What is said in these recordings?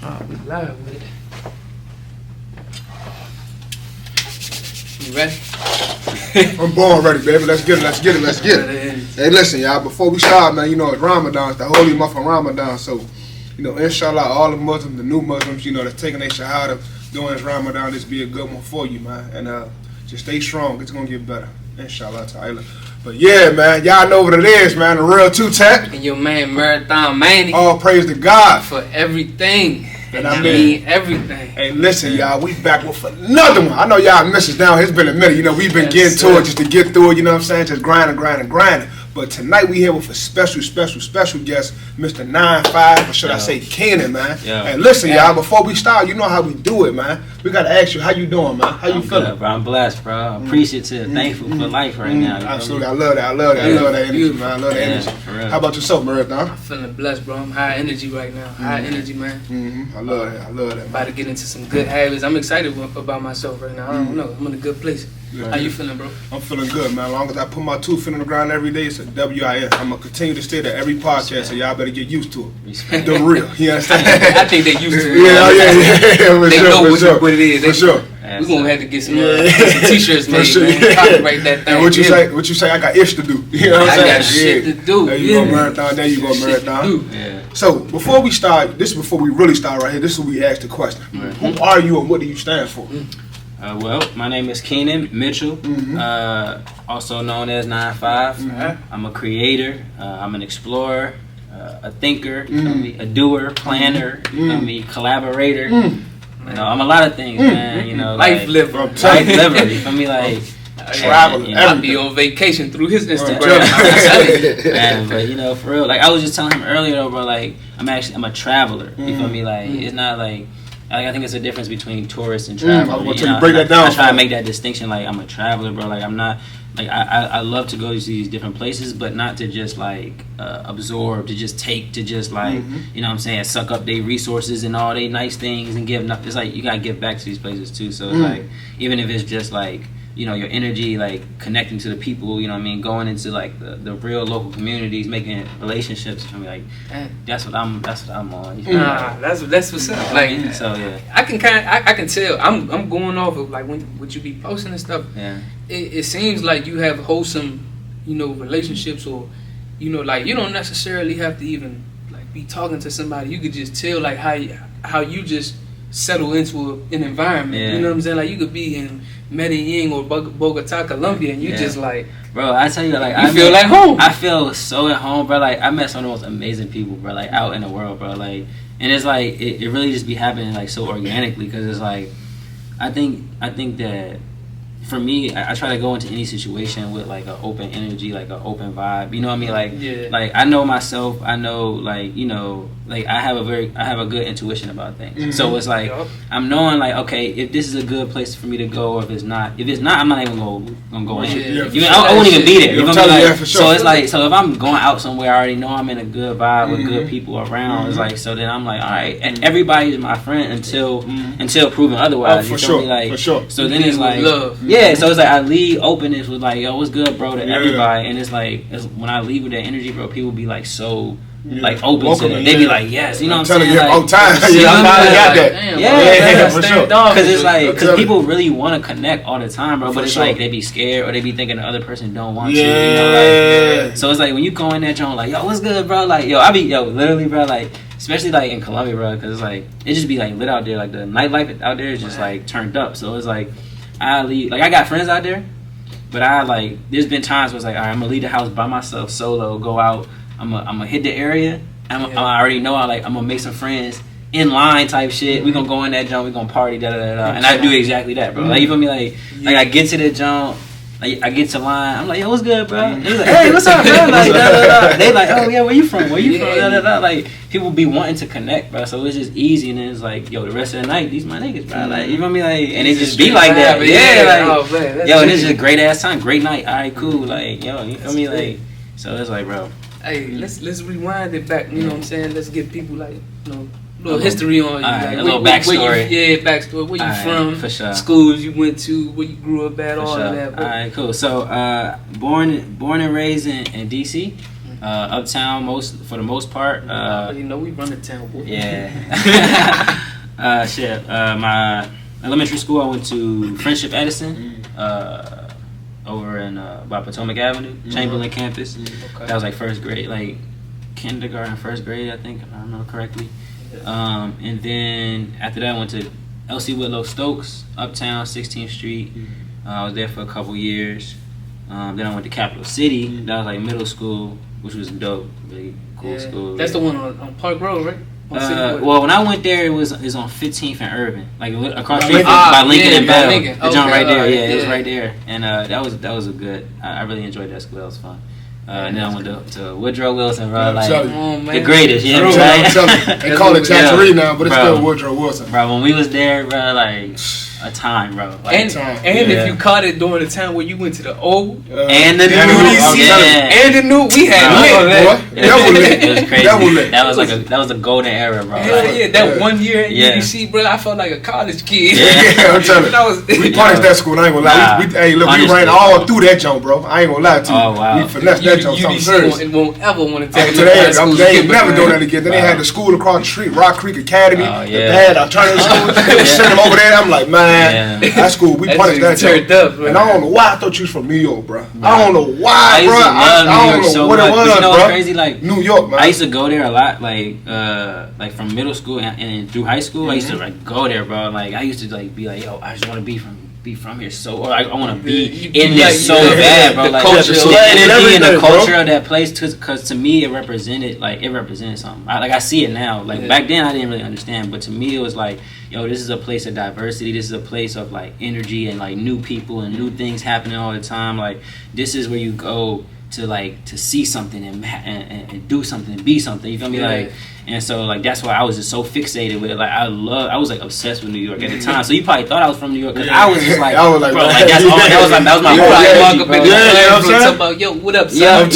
We live with it. You ready? I'm born ready, baby. Let's get it. Hey, listen, y'all. Before we start, man, you know it's Ramadan. It's the holy month of Ramadan. So, you know, inshallah, all the Muslims, the new Muslims, you know, that's taking their shahada during this Ramadan, this be a good one for you, man. And just stay strong. It's gonna get better, inshallah ta'ala. But yeah, man, y'all know what it is, man. The real two-tap. And your man, Marathon Manny. All praise to God for everything. And I mean everything. Hey, listen, y'all, we back with another one. I know y'all miss us down. It's been a minute. You know, we've been getting to it just to get through it, you know what I'm saying? Just grinding. But tonight we here with a special guest, Mr95ive, or should I say Kenon, man. Yeah. And listen, y'all, before we start, you know how we do it, man. We got to ask you, how you doing, man? How you feeling? Good, bro. I'm blessed, bro. Appreciative, thankful for life right now. Absolutely. I love that energy, man. I love that energy. How about yourself, Marathon? I'm feeling blessed, bro. I'm high energy right now. High energy, man. I love that, man. About to get into some good habits. I'm excited about myself right now. I don't know. I'm in a good place. How you feeling, bro? I'm feeling good, man. As long as I put my 2 feet on the ground every day, it's a WIN. I'm going to continue to stay there every podcast, so y'all better get used to it. The real. You understand? I think they used to it. Yeah. They know what it is. For sure. We're going to have to get some t-shirts made, man. Copyright that thing. And what you say? I got ish to do. You know what I'm saying? I got shit to do. There you go, Marathon. There you go, Marathon. Yeah. So, before we start, before we really start right here, this is where we ask the question. Who are you and what do you stand for? Well, my name is Kenon Mitchell, also known as 95ive. I'm a creator. I'm an explorer, a thinker, a doer, planner, collaborator. You know, I'm a lot of things, man. You know, life liver. You feel me? Like travel. I'll be on vacation through his Instagram. Man, but you know, for real, like I was just telling him earlier, though, bro. Like I'm a traveler. You feel me? Like it's not like. I think it's a difference between tourists and travelers. Break that down. I try to make that distinction. Like I'm a traveler, bro. Like I'm not. Like I love to go to these different places, but not to just like absorb, to just take, to just like you know what I'm saying, suck up their resources and all they nice things and give nothing. It's like you gotta give back to these places too. So it's like even if it's just like you know your energy, like connecting to the people, you know what I mean, going into like the real local communities, making relationships. I mean, like that's what I'm on. You know? That's what's up. Like so yeah, I can tell. I'm going off of like when what you be posting and stuff. Yeah. It seems like you have wholesome, you know, relationships, or you know, like you don't necessarily have to even like be talking to somebody. You could just tell like how you just settle into an environment. Yeah. You know what I'm saying? Like you could be in Medellin or Bogota, Colombia, and you just like, bro, I tell you, like I feel like home. I feel so at home, bro. Like I met some of the most amazing people, bro. Like out in the world, bro. Like, and it's like it really just be happening like so organically, because it's like I think that. For me, I try to go into any situation with like an open energy, like an open vibe. You know what I mean? Like, like I know myself. I know, like you know, like I have a good intuition about things. So it's like I'm knowing, like, okay, if this is a good place for me to go, or if it's not, I'm not even gonna go in. I won't even be there. You know what I mean? Like, so it's like, so if I'm going out somewhere, I already know I'm in a good vibe with good people around. It's like, so then I'm like, all right, and everybody's my friend until proven otherwise. For sure. Like, so then it's like love. Yeah, so it's like I leave openness with like, yo, what's good, bro, to everybody, and it's like when I leave with that energy, bro, people be like so like open to it. They be like, yes, you know what I'm saying? Like, on time. I finally got that. For sure. Because it's like, because people really want to connect all the time, bro, but it's like they be scared or they be thinking the other person don't want to. You know, like, so it's like when you go in that joint, like, yo, what's good, bro? Like, yo, literally, bro, like. Especially like in Colombia, bro, because it's like it just be like lit out there. Like the nightlife out there is just like turned up. So it's like I leave. Like I got friends out there, but I like. There's been times where it's like, all right, I'm gonna leave the house by myself, solo, go out. I'm gonna hit the area. I already know I'm gonna make some friends in line type shit. We gonna go in that jump. We gonna party, and I do exactly that, bro. Like you feel me? Like I get to the jump. Like I get to line, I'm like, yo, what's good, bro? And he's like, hey, what's up, bro? Like, They like, oh yeah, where you from? Where you from? Like people be wanting to connect, bro. So it's just easy, and then it's like, yo, the rest of the night, these my niggas, bro. Like, you know what I mean? Like, and it just be like that. Like, yo, and it's just a great ass time, great night. All right, cool. Like, yo, you feel me? Like, so it's like, bro. Hey, let's rewind it back. You know what I'm saying? Let's give people like, you know. Little history on you, like, a little backstory. Backstory. Where you from? For sure. Schools you went to, where you grew up at, all of that. All right, cool. So, born and raised in DC. Uptown for the most part. You know we run the town, boy. Yeah. My elementary school, I went to Friendship Edison, over in by Potomac Avenue, Chamberlain campus. Okay. That was like first grade, like kindergarten, first grade, I think, if I remember correctly. And then after that, I went to L.C. Whitlow Stokes, Uptown, 16th Street. I was there for a couple years. Then I went to Capital City. That was like middle school, which was dope, really cool school. That's the one on Park Road, right? Well, when I went there, it was on 15th and Urban, like across the street by Lincoln and Bell. The joint right there, it was right there, and that was a good. I really enjoyed that school. That was fun. And then I went to Woodrow Wilson, bro. Like the greatest, you know what I'm saying? They call it Chancery now, but it's still Woodrow Wilson. Bro, when we was there, bro, like a time, bro. Like, and if you caught it during the time where you went to the old and the new, and the new, we had lit. It was crazy. That was a golden era, bro. Yeah, that 1 year at UBC, bro, I felt like a college kid. Yeah, I'm telling you. We punished that school. I ain't gonna lie. We ran all through that jump, bro. I ain't gonna lie to you. Oh wow. We finessed that jump. UBC won't ever want to take it. They ain't never doing that again. Then they had the school across the street, Rock Creek Academy. They had alternative schools. They would send them over there. I'm like, man, that school, we punished that jump. And I don't know why I thought you was from New York, bro. I don't know why, bro. I don't know what it was, bro. Crazy, like New York, man. I used to go there a lot, like from middle school and through high school. I used to like go there, bro. Like I used to like be like, yo, I just want to be from here, or I want to be in this so bad, bro. Like be in the culture of that place, because to me it represented something. I see it now. Like back then I didn't really understand, but to me it was like, yo, this is a place of diversity. This is a place of like energy and like new people and new things happening all the time. Like this is where you go to see something and do something and be something. You feel me? Like. And so, like, that's why I was just so fixated with it. Like, I was, like, obsessed with New York at the time. So you probably thought I was from New York, because I was just like, bro, like, that's all, that was my whole about, yo, what up, son?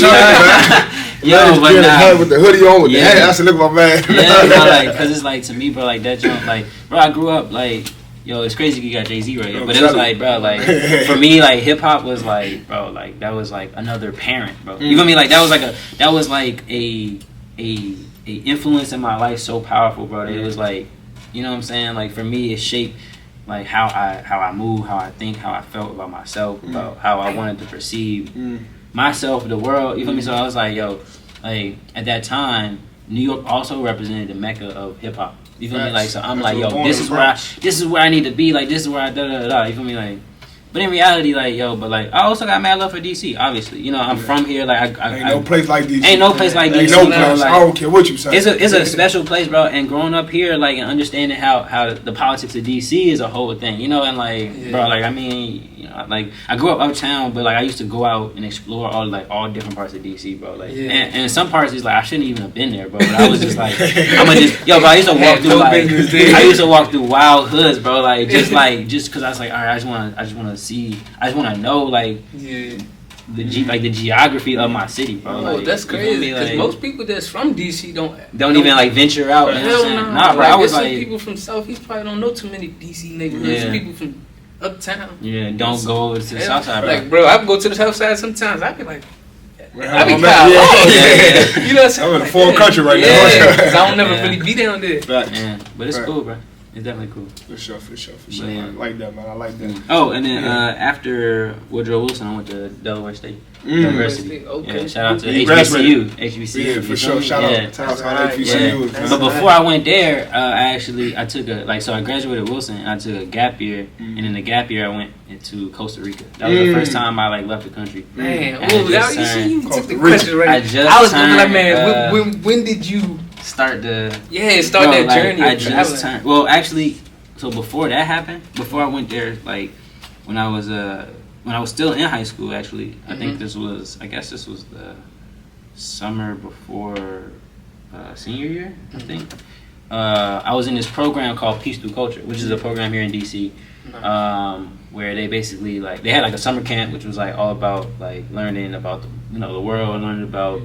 Yo, but nah. With the hoodie on, with the hat, I said, look at my man. Yeah, bro, like, because it's like, to me, bro, like, that joint, like, bro, I grew up, like, yo, it's crazy you got Jay-Z right here, but it was like, bro, like, for me, like, hip-hop was like, bro, like, that was like another parent, bro. You feel me? Like, that was like a influence in my life so powerful, bro. It was like, you know what I'm saying? Like for me, it shaped like how I move, how I think, how I felt about myself, about how I wanted to perceive myself, the world. You feel me? So I was like, yo, like at that time, New York also represented the mecca of hip hop. You feel me? Like so, I'm like, yo, this is where I need to be. Like this is where I da. You feel me? Like. But in reality, like, yo, but like, I also got mad love for DC, obviously. You know, I'm from here, like, ain't no place like DC. Ain't no place like DC. Ain't no place. Like, I don't care what you say. It's a special place, bro, and growing up here, like, and understanding how the politics of DC is a whole thing, you know, and like, bro, like, I mean, you know, like, I grew up uptown, but like, I used to go out and explore all different parts of DC, bro, like, and some parts, it's like, I shouldn't even have been there, bro, but I was just like, bro, I used to walk through, like, I used to walk through wild hoods, bro, like, just because I was like, all right, I just want to see, I just want to know, like, the geography of my city, bro. Oh, like, that's crazy. Because most people that's from DC don't even like venture out. Nah, bro. I was like, people from Southeast probably don't know too many DC neighborhoods. People from uptown. Yeah, don't go to the south side. Like, bro, I go to the south side sometimes. I be like, You know what I'm saying? I'm in the foreign country right now. Because I don't never really be down there. Yeah, but it's cool, bro. It's definitely cool. For sure. I like that, man. I like that. Oh, and then after Woodrow Wilson, I went to Delaware State University. Okay. Yeah, shout out to HBCU. Yeah, for sure. Shout out to HBCU. Yeah. But before I went there, I took I graduated Wilson, and I took a gap year, and in the gap year, I went into Costa Rica. That was the first time I left the country. Man, you took the question right. I was like, man, when did you start that journey? I just turned. Well, actually, so before that happened, before I went there, like when I was still in high school, actually, I think this was the summer before senior year, I think. I was in this program called Peace Through Culture, which is a program here in DC, where they basically they had like a summer camp, which was like all about like learning about the world, learning about.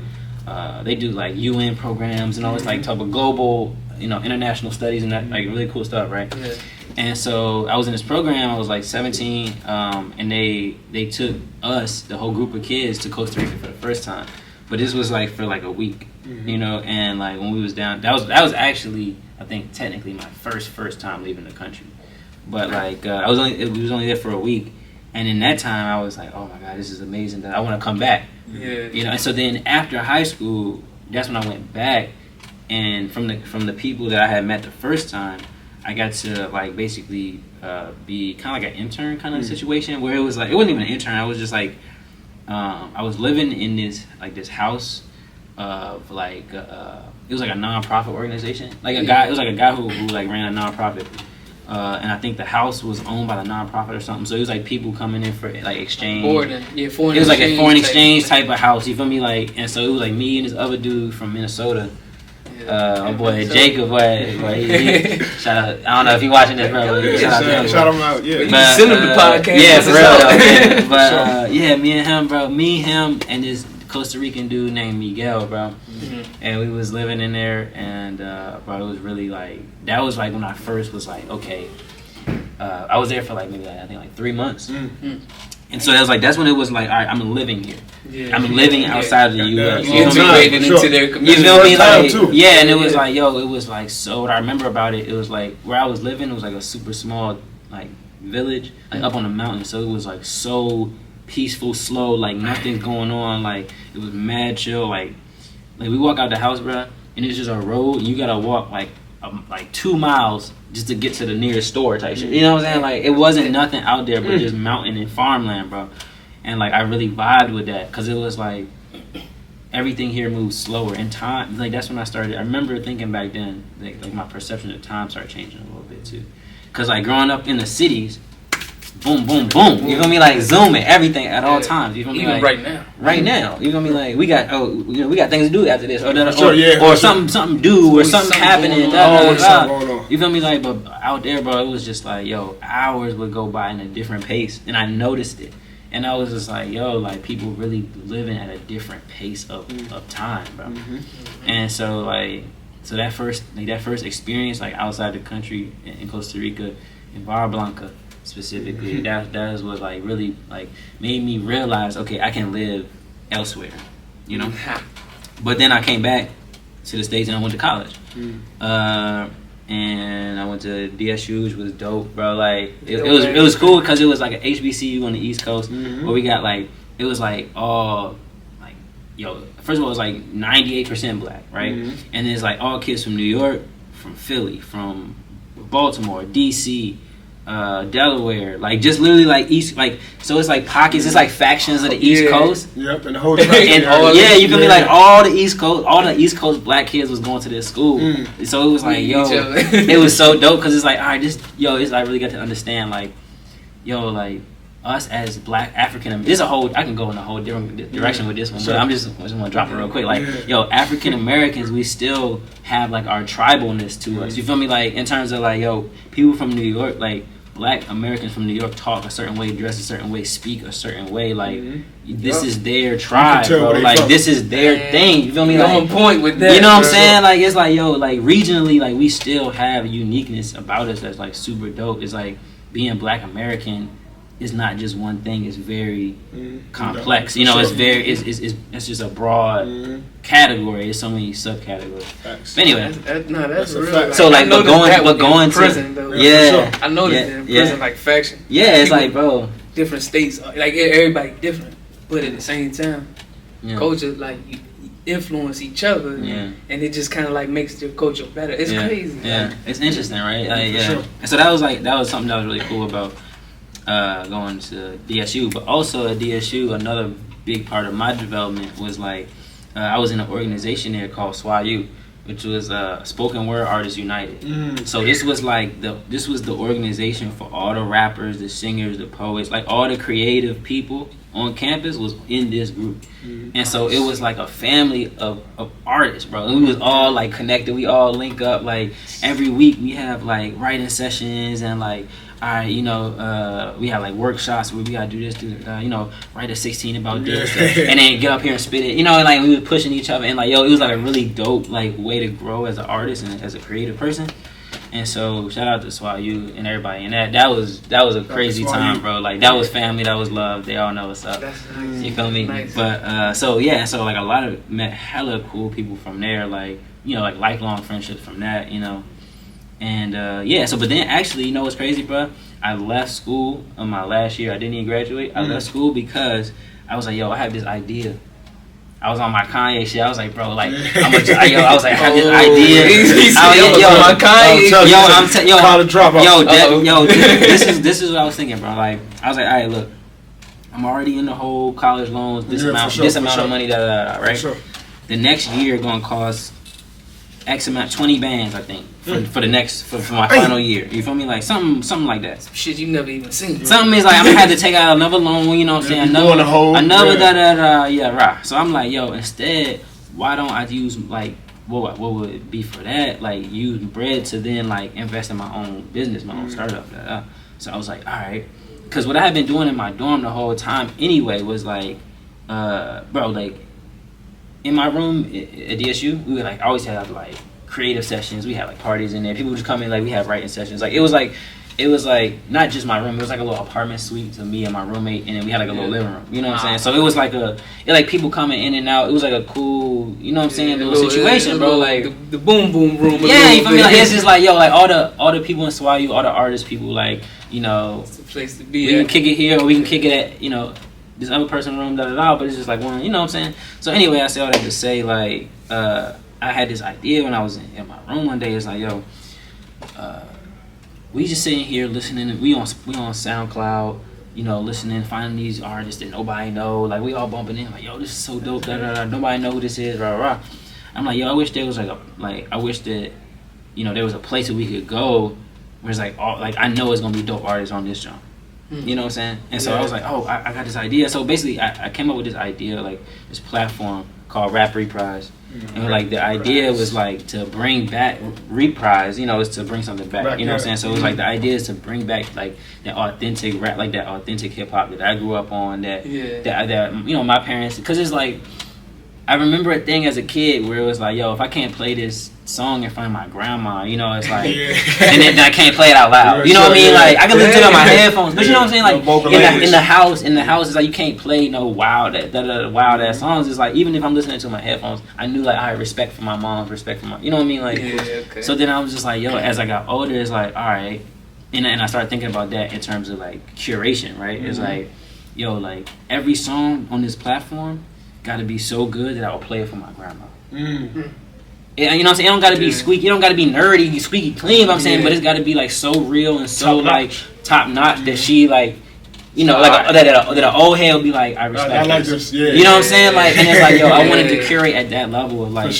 They do like UN programs and all this like type of global, international studies and that like really cool stuff, right? Yeah. And so I was in this program. I was like 17, and they took us, the whole group of kids, to Costa Rica for the first time. but this was like for like a week, you know. And like when we was down, that was actually, I think, technically my first time leaving the country. But like we was only there for a week, and in that time I was like, oh my god, this is amazing. That I want to come back. Yeah. You know. And so then after high school, that's when I went back, and from the people that I had met the first time, I got to like basically be kind of like an intern kind of situation where it was like, it wasn't even an intern. I was just like, I was living in this house of like it was like a non-profit organization. Like a guy, it was like a guy who like ran a non-profit, and I think the house was owned by the non-profit or something. So it was like people coming in for like exchange. Foreign it was like a foreign exchange type of house. You feel me? Like, and so it was like me and this other dude from Minnesota. My boy Jacob, boy, shout out. I don't know if you watching this, bro. Shout him out. Yeah, but, send him the podcast. Yeah, for real. Though, but yeah, me and him, bro. Me, him, and this Costa Rican dude named Miguel, bro. And we was living in there, and bro, it was really like, that was like when I first was like, okay. I was there for like maybe I think like 3 months. And so that's when it was like, all right, I'm living here. Yeah, I'm living outside of the U.S. Integrated into their community. You feel me? Like, yeah, and it was like, yo, it was like, so what I remember about it was like, where I was living, it was like a super small like village, like up on the mountain. So it was like so peaceful, slow, like nothing's going on. Like it was mad chill. Like we walk out the house, bro, and it's just a road, and you gotta walk like 2 miles just to get to the nearest store type shit. You know what I'm saying? Like, it wasn't nothing out there but just mountain and farmland, bro. And like, I really vibed with that because it was like everything here moves slower in time. Like, that's when I started. I remember thinking back then, like my perception of time started changing a little bit too. Because like growing up in the cities, boom, boom, boom. You feel me? Like zooming everything at all times. You feel me? Even like, right now. Right now. You feel me? Like we got things to do after this, or something due, or something happening. You feel me? Like, but out there, bro, it was just like, yo, hours would go by in a different pace, and I noticed it, and I was just like, yo, like people really living at a different pace of time, bro. And so like, that first experience, like outside the country in Costa Rica, in Barra Blanca specifically, that is what like really like made me realize, okay, I can live elsewhere, you know. But then I came back to the States and I went to college, and I went to DSU, which was dope, bro. Like it was cool because it was like an HBCU on the East Coast where we got like, it was like all like, yo, first of all, it was like 98% black, right? And it's like all kids from New York, from Philly, from Baltimore, DC, Delaware, like just literally like East, like, so it's like pockets, it's like factions of the East Coast. Yep, and the whole you feel me? Like all the East Coast black kids was going to this school, so it was like, yo, it was so dope because it's like, all right, I really got to understand, like, yo, like us as black African, this is a whole, I can go in a whole different direction with this one, but I just want to drop it real quick. Like, yo, African Americans, we still have like our tribalness to us. You feel me? Like in terms of like, yo, people from New York, like black Americans from New York talk a certain way, dress a certain way, speak a certain way. Like this is their tribe, bro. Like this is their thing. You feel me? Like, on point with that. You know what I'm saying? Like it's like, yo, like regionally, like we still have uniqueness about us that's like super dope. It's like being black American is not just one thing. It's very complex. You know, it's very it's just a broad category. It's so many subcategories. But anyway, that's real. So like, but going to prison though. Yeah, I noticed in prison like faction. Yeah, it's like, bro, different states, like everybody different, but at the same time, culture like you influence each other, and it just kind of like makes your culture better. It's crazy. Yeah, it's interesting, right? Like, And so that was something that was really cool about going to DSU. But also at DSU, another big part of my development was like, I was in an organization there called SWAU, which was Spoken Word Artists United. So this was like the organization for all the rappers, the singers, the poets, like all the creative people on campus was in this group. And so it was like a family of artists, bro. And we was all like connected. We all link up. Like every week we have like writing sessions and like, all right, you know, we have like workshops where we gotta do this, write a 16 about this, and then get up here and spit it. You know, and like we were pushing each other, and like, yo, it was like a really dope like way to grow as an artist and as a creative person. And so shout out to SWAU and everybody. And that was a crazy time, bro. Like that was family, that was love. They all know what's up. That's nice. You feel me? Nice. But so like a lot of met hella cool people from there, like, you know, like lifelong friendships from that, you know. And so but then actually, you know what's crazy, bro? I left school in my last year. I didn't even graduate. I left school because I was like, yo, I have this idea. I was on my Kanye shit. I was like, bro, like, I was like, I have this idea. This is what I was thinking, bro. Like, I was like, all right, look, I'm already in the whole college loans, this amount of money, right? Sure. The next year gonna cost X amount, 20 bands, I think, for the next for my final year. You feel me? Like something like that. Shit you never even seen. Something is like I'm gonna have to take out another loan. You know what I'm saying? Another So I'm like, yo, instead, why don't I use like what would it be for that? Like use bread to then like invest in my own business, my own startup. So I was like, all right, because what I had been doing in my dorm the whole time anyway was like, bro, like. In my room at DSU, we would like always have like creative sessions. We had like parties in there. People would just come in, like we have writing sessions. Like it was like not just my room. It was like a little apartment suite to me and my roommate, and then we had like a little living room. You know what I'm saying? So it was like like people coming in and out. It was like a cool, you know what I'm saying, little situation, bro. Like the boom boom room. Yeah, you feel me? Like it's just like yo, like all the people in SWAU, all the artists, people, like, you know, it's a place to be. We can kick it here, or we can kick it at, you know, this other person's room, but it's just like one, you know what I'm saying? So anyway, I say all that to say, like, I had this idea when I was in my room one day. It's like, yo, we just sitting here listening, we on SoundCloud, you know, listening, finding these artists that nobody know, like we all bumping in, like, yo, this is so dope, nobody know who this is, rah, rah. I'm like, yo, I wish there was I wish that, you know, there was a place that we could go where it's like, I know it's gonna be dope artists on this jump. You know what I'm saying? And so I was like, oh, I got this idea. So basically, I came up with this idea, like this platform called Rap Reprise. And like the idea was like to bring back Reprise, you know, is to bring something back. You know what I'm saying? So it was like the idea is to bring back like that authentic rap, like that authentic hip hop that I grew up on, that you know, my parents, because it's like, I remember a thing as a kid where it was like, yo, if I can't play this song in front of my grandma, you know, it's like, and then I can't play it out loud. You know what I mean? Like I can listen to it on my headphones, but you know what I'm saying? Like in the house, it's like you can't play no wild ass songs. It's like even if I'm listening to my headphones, I knew like I had respect for my mom, respect for my, you know what I mean? Like so then I was just like, yo, as I got older, it's like, all right, and I started thinking about that in terms of like curation, right? It's like, yo, like every song on this platform got to be so good that I will play it for my grandma. And, you know what I'm saying? It don't got to be squeaky. It don't got to be nerdy, squeaky clean. But I'm saying, but it's got to be like so real and so like top notch that she like, you know, like that an old head will be like, I respect I like this. Yeah, you know what I'm saying? Like, and it's like, yo, I wanted to curate at that level of like,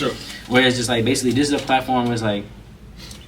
where it's just like basically this is a platform where it's like,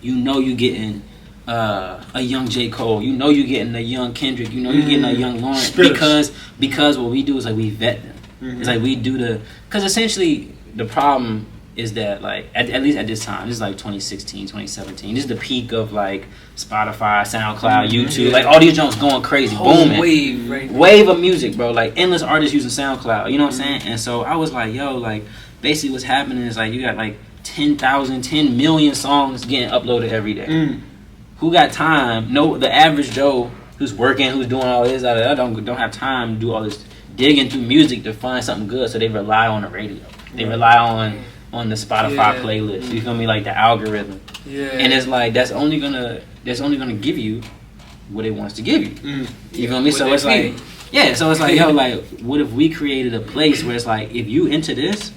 you know, you getting a young J. Cole, you know, you getting a young Kendrick, you know, you getting a young Lawrence, because what we do is like we vet them. It's like we do because essentially the problem is that like at least at this time, this is like 2016, 2017, this is the peak of like Spotify, SoundCloud, YouTube, like all these jumps going crazy, booming, wave of music, bro, like endless artists using SoundCloud, you know what I'm saying? And so I was like, yo, like basically what's happening is like you got like 10 million songs getting uploaded every day. Who got time? No, the average Joe who's working, who's doing all this, I don't have time to do all this digging through music to find something good, so they rely on the radio. They rely on the Spotify playlist. You feel me? Like the algorithm. And it's like that's only gonna give you what it wants to give you. You feel me? So it's like so it's like, yo, like what if we created a place where it's like, if you into this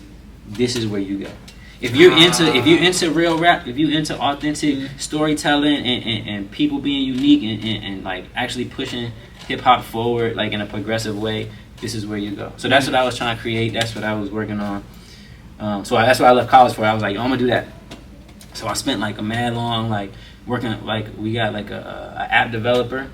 is where you go. If you're into real rap, if you're into authentic storytelling and people being unique and like actually pushing hip hop forward like in a progressive way, this is where you go. So that's what I was trying to create. That's what I was working on. So that's what I left college for. I was like, I'm gonna do that. So I spent like a mad long like working, like we got like a app developer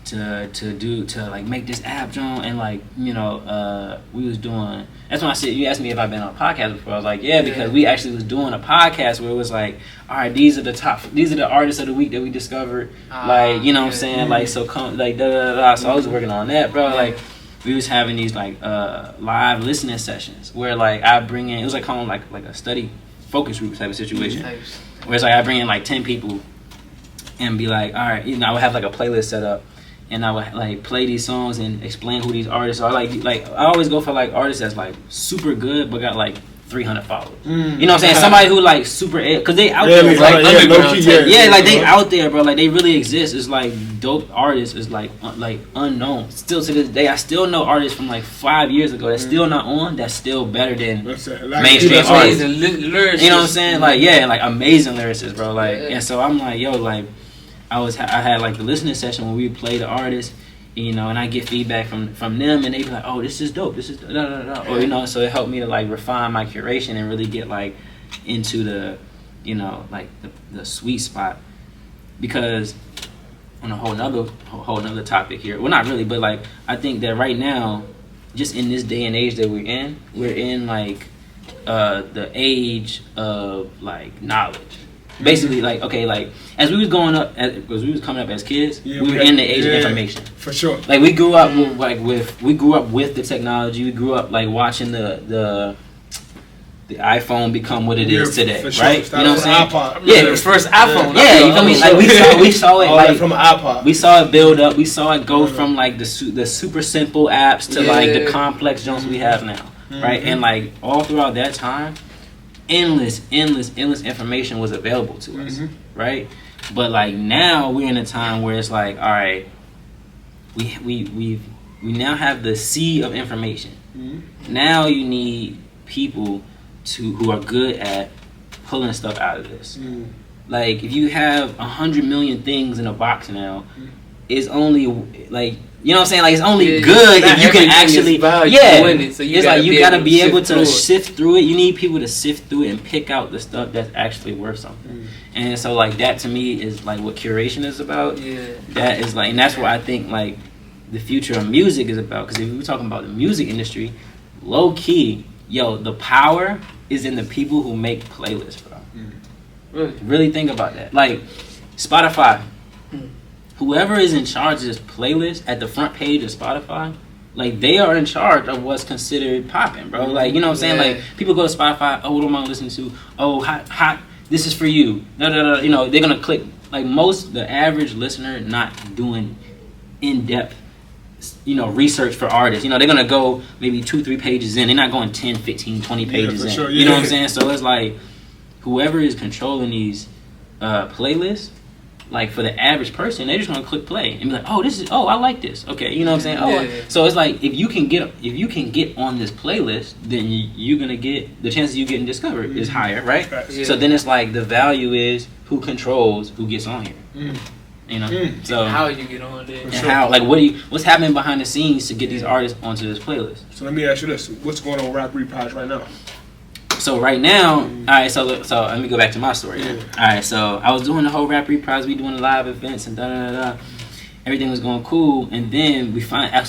to like make this app, John, and like, you know, we was doing. That's when I said, you asked me if I've been on a podcast before. I was like, yeah, because we actually was doing a podcast where it was like, all right, these are the artists of the week that we discovered, like, you know what I'm saying, like, so come like da da da. So I was working on that, bro. Like we was having these like live listening sessions where like I bring in, it was like calling like a study focus group type of situation, where it's like I bring in like 10 people and be like, all right, I would have like a playlist set up, and I would like play these songs and explain who these artists are. Like I always go for like artists that's like super good but got like 300 followers. You know what I'm saying? Somebody who like super, because they out there, like like they out there, bro. Like they really exist. It's like dope artists is like unknown. Still to this day, I still know artists from like 5 years ago that's still not on. That's still better than mainstream artists. You know what I'm saying? Like like amazing lyricists, bro. Like and so I'm like, yo, like I had like the listening session when we play the artists. And I get feedback from them, and they be like, "Oh, this is dope. This is da da da." Or so it helped me to like refine my curation and really get like into the, like the sweet spot. Because on a whole nother topic here, well, not really, but like I think that right now, just in this day and age that we're in like the age of like knowledge. Basically, like as we was growing up, as we was coming up as kids, we were in the age of information. For sure. Like we grew up with the technology. We grew up like watching the iPhone become what it is today, right? Sure. You know what I'm saying? Yeah, the first iPhone. Yeah, you feel me? Like we saw it like from an iPod. We saw it build up. We saw it go from like the super simple apps to like the complex jumps we have now, right? And like all throughout that time, endless information was available to us, right? But like now we're in a time where it's like, all right, we now have the sea of information. Now you need people who are good at pulling stuff out of this. Like if you have 100 million things in a box now, it's only like, you know what I'm saying? Like it's only good if you can actually, so it's like you gotta be able to sift through it. You need people to sift through it and pick out the stuff that's actually worth something. And so like that to me is like what curation is about. That is like, and that's what I think like the future of music is about. Because if we're talking about the music industry, low key, the power is in the people who make playlists, bro. Really think about that. Like Spotify. Whoever is in charge of this playlist at the front page of Spotify, like they are in charge of what's considered popping, bro. Like, you know what I'm saying? Like people go to Spotify, oh, what am I listening to? Oh, hot, this is for you. They're gonna click. Like the average listener not doing in-depth, research for artists. They're gonna go maybe 2-3 pages in. They're not going 10, 15, 20 pages in. Sure, you know what I'm saying? So it's like whoever is controlling these playlists, like for the average person, they're just gonna click play and be like, "Oh, I like this." Okay, you know what I'm saying? So it's like if you can get on this playlist, then you're gonna get the chances you getting discovered is higher, right? So then it's like the value is who controls who gets on here. So how you get on there, and how what's happening behind the scenes to get these artists onto this playlist. So let me ask you this: what's going on with Rap Reprise right now? So right now, all right. So let me go back to my story. All right. So I was doing the whole Rap Reprise. We doing live events and da. Everything was going cool, and then we find at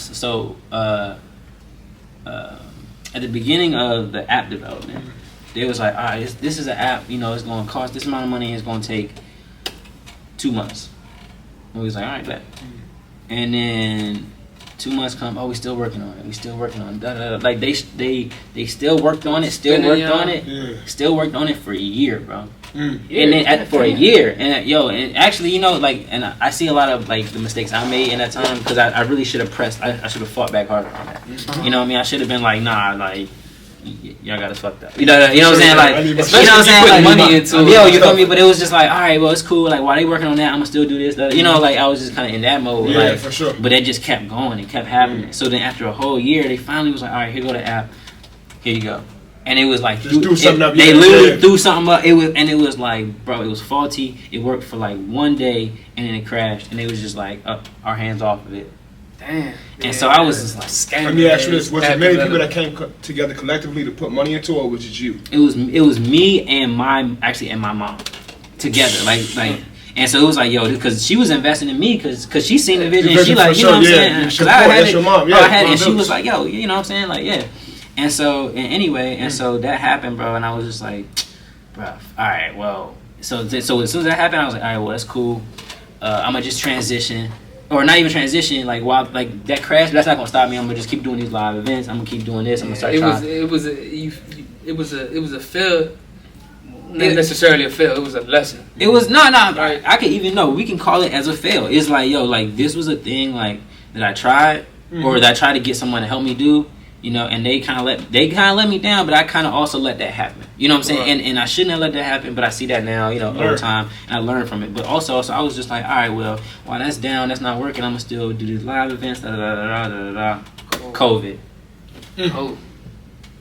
the beginning of the app development, they was like, all right, this is an app. It's going to cost this amount of money. And it's going to take 2 months. And we was like, all right, bet. And then 2 months come, we still working on it. Da, da, da. Like they still worked on it, still worked on it for a year, bro. And then for a year, and actually, and I see a lot of like the mistakes I made in that time because I really should have pressed. I should have fought back harder on that. You know what I mean? I should have been like, nah, like y'all got us fucked up. You know what I'm saying? Like, you know what I'm saying? Like, money into it. You feel me? But it was just like, all right, well, it's cool. Like, while they working on that, I'm gonna still do this. Like I was just kind of in that mode. Yeah, like, for sure. But it just kept going. It kept happening. So then after a whole year, they finally was like, all right, here go the app. Here you go. And it was like they literally threw something up. It was like, bro, it was faulty. It worked for like one day and then it crashed. And it was just like, our hands off of it. Damn. And so I was just like scared. Let me ask you this: was it many people that came together collectively to put money into it, or was it you? It was me and my mom together, like. And so it was like, because she was investing in me, because she seen the vision. And she like, you know what I'm saying? Because I had it. Your mom, I had it. And she was like, yo, you know what I'm saying? Like, yeah. And so, so that happened, bro. And I was just like, bro, all right, well. So as soon as that happened, I was like, all right, well, that's cool. I'm gonna just transition. Or not even transition, like while like that crash, that's not gonna stop me. I'm gonna just keep doing these live events. I'm gonna keep doing this. I'm gonna start. It was a fair. necessarily a fail. It was a lesson. It was right. I could even we can call it as a fail. It's like this was a thing like that I tried or that I tried to get someone to help me do. And they kind of let me down, but I kind of also let that happen. You know what I'm saying? Right. And I shouldn't have let that happen, but I see that now, over time, and I learned from it. But also, I was just like, all right, well, while that's down, that's not working, I'm gonna still do these live events. COVID. Oh.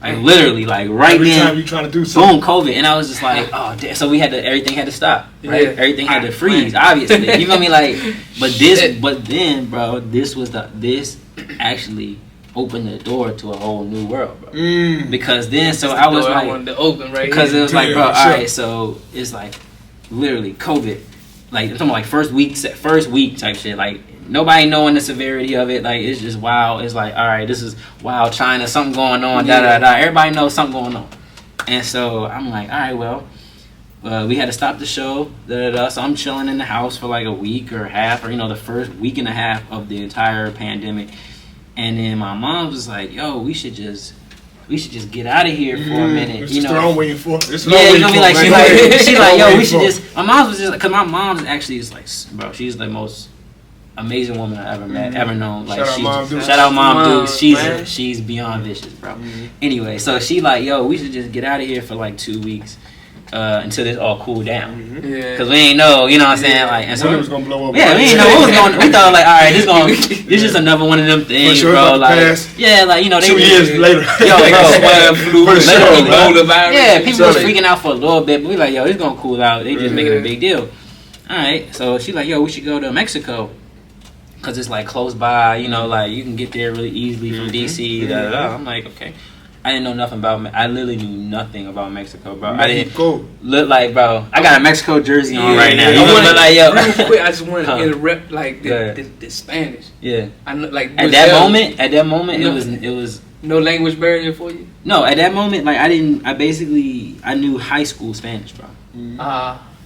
Like literally, like right every then, time you trying to do something. Boom, COVID, and I was just like, oh, damn. So everything had to stop, right? Yeah. Everything had to freeze, obviously. You feel me? Like, but then, bro, this actually opened the door to a whole new world, bro. Because then, so I was like, I wanted to open right because here. it was like, bro, all right, so it's like literally COVID, like I'm talking like first week type shit, like. Nobody knowing the severity of it, like it's just wild. It's like, all right, this is wild China, something going on, Everybody knows something going on, and so I'm like, all right, well, we had to stop the show, So I'm chilling in the house for like a week or half, or the first week and a half of the entire pandemic, and then my mom was like, yo, we should just get out of here for a minute. It's what I'm waiting for. It's yeah, you know what I mean? She's like, yo, we should just. My mom was just because my mom's actually is like, bro, she's the most amazing woman I ever met, ever known. Like, shout out Mom Dude. She's beyond vicious, bro. Anyway, so she like, yo, we should just get out of here for like 2 weeks until this all cool down. Cause we ain't know, you know what I'm saying? Like, and so it was gonna blow up. Yeah, we ain't know what was going. We thought like, all right, this just another one of them things, bro. Like, yeah, like they 2 years later, yeah, people was freaking out for a little bit, but we like, yo, it's gonna cool out. They just making a big deal. All right, so she like, yo, we should go to Mexico. Because it's like close by, like you can get there really easily from DC. I'm like, okay. I didn't know nothing about. I literally knew nothing about Mexico, bro. I didn't look like, bro. I got a Mexico jersey on right now. Real quick, I just want to interrupt like the Spanish. Yeah. I know, like at that moment, it was no language barrier for you. No, at that moment, like I knew high school Spanish, bro.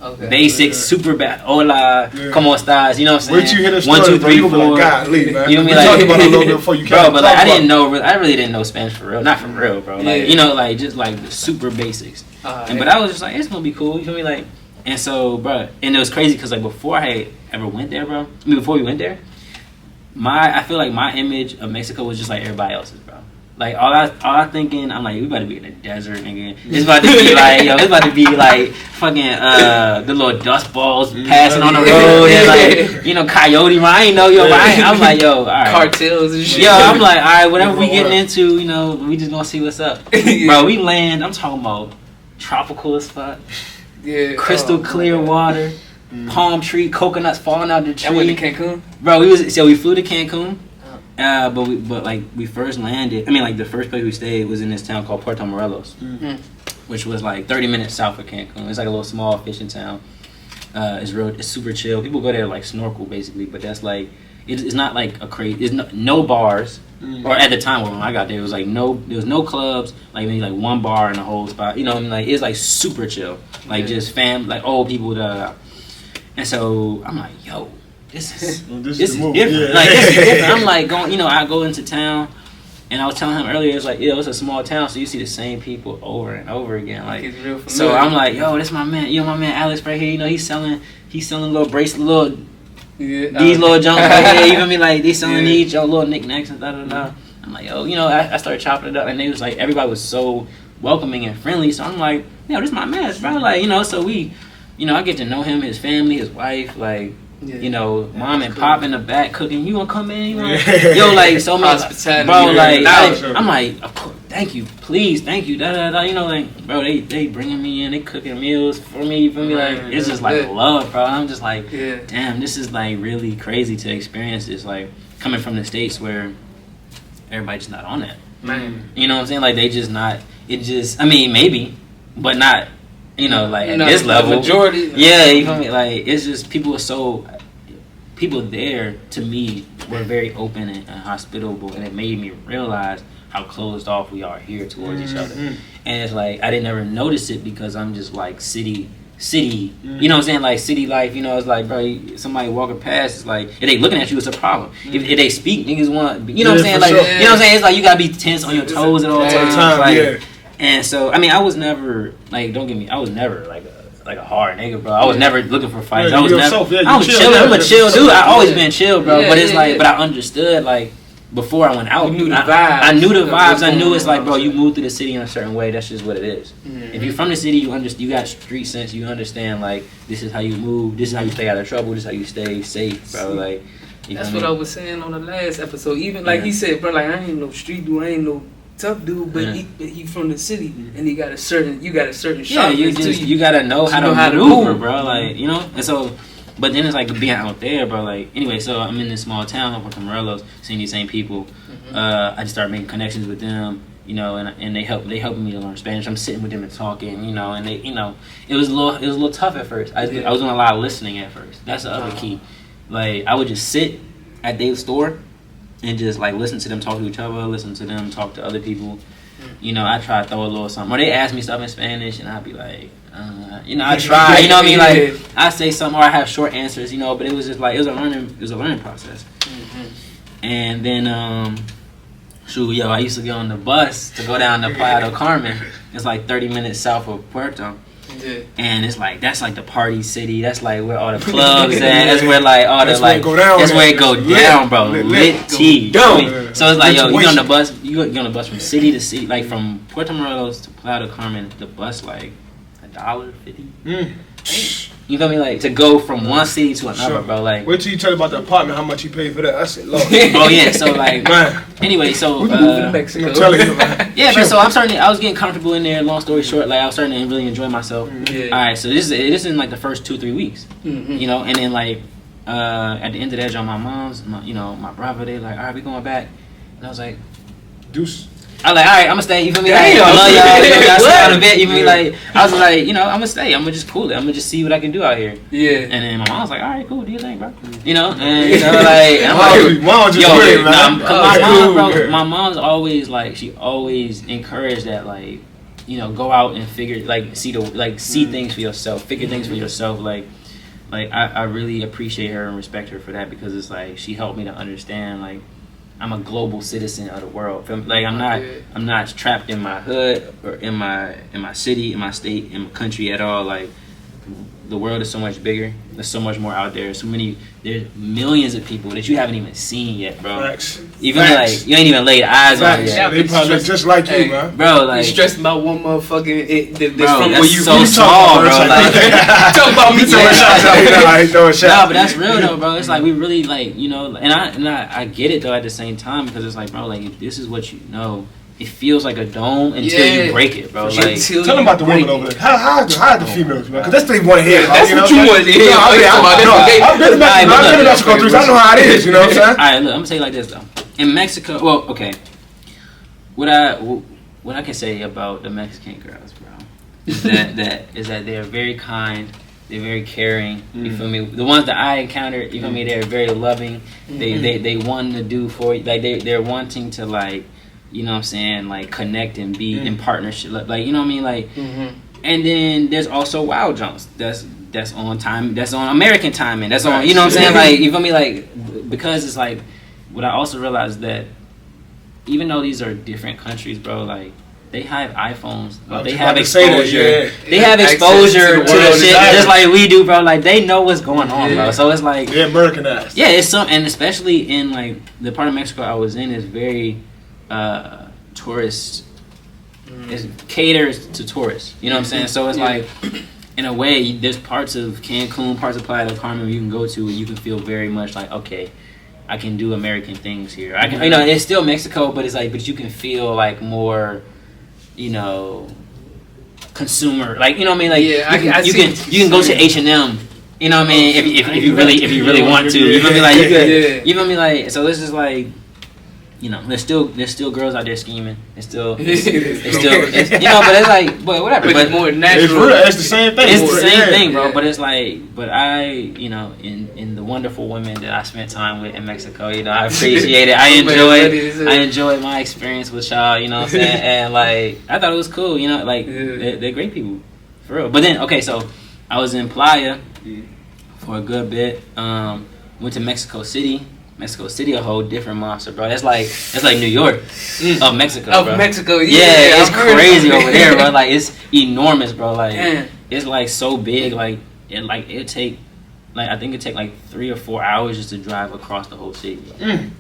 Okay. Basics, super bad. Hola, ¿cómo estás? You know what I'm saying? Once you hit a 1, 2, 3, 4. Like, God, leave, man. You know what I mean? Like, talking about it a little bit before you bro, but like I really didn't know Spanish for real. Not for real, bro. Like like just like the super basics. But I was just like, it's gonna be cool. You feel me? Like, and so, bro, and it was crazy because like before I ever went there, bro. I mean, before we went there, I feel like my image of Mexico was just like everybody else's, bro. Like all I thinking, I'm like, we about to be in the desert, nigga. It's about to be like, it's about to be like fucking the little dust balls passing on the road and like, coyote. I ain't know, but I'm like, yo, all right. Cartels and shit. Yo, I'm like, all right, whatever we getting into, we just gonna see what's up. Bro, we land. I'm talking about tropical as fuck. Yeah. Crystal clear water, palm tree, coconuts falling out the tree. I went to Cancun. Bro, we flew to Cancun. But we first landed. I mean, like the first place we stayed was in this town called Puerto Morelos, which was like 30 minutes south of Cancun. It's like a little small fishing town. It's super chill. People go there like snorkel basically, but that's like it's not like a crazy. It's no bars, or at the time when I got there, it was like there was no clubs. Like maybe like one bar in the whole spot. You know what I mean? Like it's like super chill. Like just like old people. And so I'm like, yo. This is different. Yeah. Like this is different. I'm like going, I go into town, and I was telling him earlier, it's like, it's a small town, so you see the same people over and over again. Like, it's real familiar. So I'm like, yo, this my man, my man Alex right here. He's selling little bracelet, these little junks right here. You feel me? Like they selling these little knickknacks and da. I'm like, yo, I started chopping it up, and they was like, everybody was so welcoming and friendly. So I'm like, yo, this my man, bro. Like, so we, I get to know him, his family, his wife, like. Mom and pop in the back cooking. You wanna come in? Yo, like so much, bro. Like I'm like, of course, thank you, please, thank you. Like, bro, they bringing me in, they cooking meals for me. Like it's just like love, bro. I'm just like, damn, this is like really crazy to experience this. Like coming from the States where everybody's not on that. Man. You know what I'm saying? Like they just not. It just, I mean, maybe, but not. Like at this level, majority. Yeah, you feel me? Like it's just people there to me were very open and hospitable, and it made me realize how closed off we are here towards each other. And it's like I didn't ever notice it because I'm just like city. You know what I'm saying? Like city life. It's like, bro, somebody walking past, it's like if they looking at you, it's a problem. If they speak, niggas want. You know what I'm saying? Like you know what I'm saying? It's like you gotta be tense on your toes at all times. Like, And so, I mean, I was never like, don't get me, I was never like a hard nigga, bro. I was never looking for fights. I was never. I was chilling. I'm a chill dude. I always been chill, bro. But it's like, but I understood like before I went out. You knew the vibes. I knew the vibes. I knew it's like, bro, you move through the city in a certain way. That's just what it is. If you're from the city, you got street sense. You understand like this is how you move. This is how you stay out of trouble. This is how you stay safe, bro. Like. That's what I was saying on the last episode. Even like he said, bro, like I ain't no street dude, I ain't no tough dude, but he from the city and you got a certain shot. You gotta know how to move, bro. Like and so, but then it's like being out there, bro. Like anyway, so I'm in this small town from Morelos, seeing these same people. I just started making connections with them, and they helping me to learn Spanish. I'm sitting with them and talking, and they, it was a little tough at first. I was doing a lot of listening at first. That's the other key. Like, I would just sit at their store and just, like, listen to them talk to each other, listen to them talk to other people. I try to throw a little something. Or they ask me stuff in Spanish, and I'd be like, I try. You know what I mean? Like, I say something, or I have short answers, but it was just, like, it was a learning process. And then, I used to get on the bus to go down to Playa del Carmen. It's, like, 30 minutes south of Puerto. Yeah. And it's like that's like the party city. That's like where all the clubs at. That's where like all the like. That's where it go down, bro. Lit tea. So it's like you get on the bus. You get on the bus from city to city, like from Puerto Morelos to Playa del Carmen. The bus like $1.50. You feel me? Like to go from one city to another, bro. Like wait till you tell about the apartment, how much you paid for that. I said, Lord. Oh yeah. So like, anyway, so Mexico. I'm telling you, man. Yeah, bro. So I was getting comfortable in there. Long story short, like I was starting to really enjoy myself. Yeah. All right. So this is in like the first 2-3 weeks. And then like at the end of that, my mom's, my brother, they like, all right, we going back, and I was like, deuce. I was like, all right, I'm gonna stay. You feel me? Like, I love y'all. Y'all stay out a bit. You feel me? Like, I was like, I'm gonna stay. I'm gonna just cool it. I'm gonna just see what I can do out here. Yeah. And then my mom was like, all right, cool. Do your thing, bro. And like, I'm like, mom just weird, man. My mom's always like, she always encouraged that, like, go out and figure, like, see things for yourself, figure things for yourself, like I really appreciate her and respect her for that because it's like she helped me to understand like. I'm a global citizen of the world. Like I'm not trapped in my hood or in my city, in my state, in my country at all. Like the world is so much bigger. There's so much more out there. There's millions of people that you haven't even seen yet, bro. Facts. Even like you ain't even laid eyes on yet. They probably just like you, man. Bro, like you stressed about one motherfucking that's bro, from that's where you so small, bro. Like talk about me throwing shots out here. I ain't throwing shots. No, but that's real though, bro. It's like we really like, and I get it though at the same time because it's like, bro, like if this is what you know. It feels like a dome until you break it, bro. Like, tell them about the women over there. How the females, man? Because that's what they want to hear. That's what you want to hear. I've been to Mexico 3 times. I know how it is. You know what I'm saying? All right, look, I'm gonna say it like this though. In Mexico, well, okay. What I can say about the Mexican girls, bro, is that they're very kind. They're very caring. You feel me? The ones that I encountered, you feel me? They're very loving. They want to do for you. Like they're wanting to like. You know what I'm saying? Like connect and be in partnership. Like you know what I mean? Like, and then there's also Wild Jones. That's on time. That's on American timing. That's on. You know what I'm saying? Like you feel me? Like because it's like what I also realized that even though these are different countries, bro, like they have iPhones. They have exposure. They have exposure to the shit just like we do, bro. Like they know what's going on, bro. So it's like they're Americanized. Yeah, it's some, and especially in like the part of Mexico I was in is very. Tourist it caters to tourists, you know what I'm saying? So it's like in a way there's parts of Cancun, parts of Playa del Carmen you can go to and you can feel very much like okay, I can do American things here. I can, it's still Mexico, but it's like but you can feel like more, consumer, like you know what I mean? Like you can go to H&M. You know what I mean? If you really want to, you feel me? Like you could, you feel me? Like so this is like. There's still girls out there scheming. It's still, but it's like, but whatever. But more natural. It's the same thing. It's the same thing, bro. But it's like, but I, in the wonderful women that I spent time with in Mexico, I appreciate it. I enjoyed my experience with y'all. You know what I'm saying? And like, I thought it was cool. They're great people, for real. But then, okay, so I was in Playa for a good bit. Went to Mexico City. Mexico City a whole different monster, bro. It's like New York of Mexico, of bro. Mexico, yeah, it's crazy over there, bro. Like it's enormous, bro. Like it's like so big, like it take. Like I think it take like 3 or 4 hours just to drive across the whole city.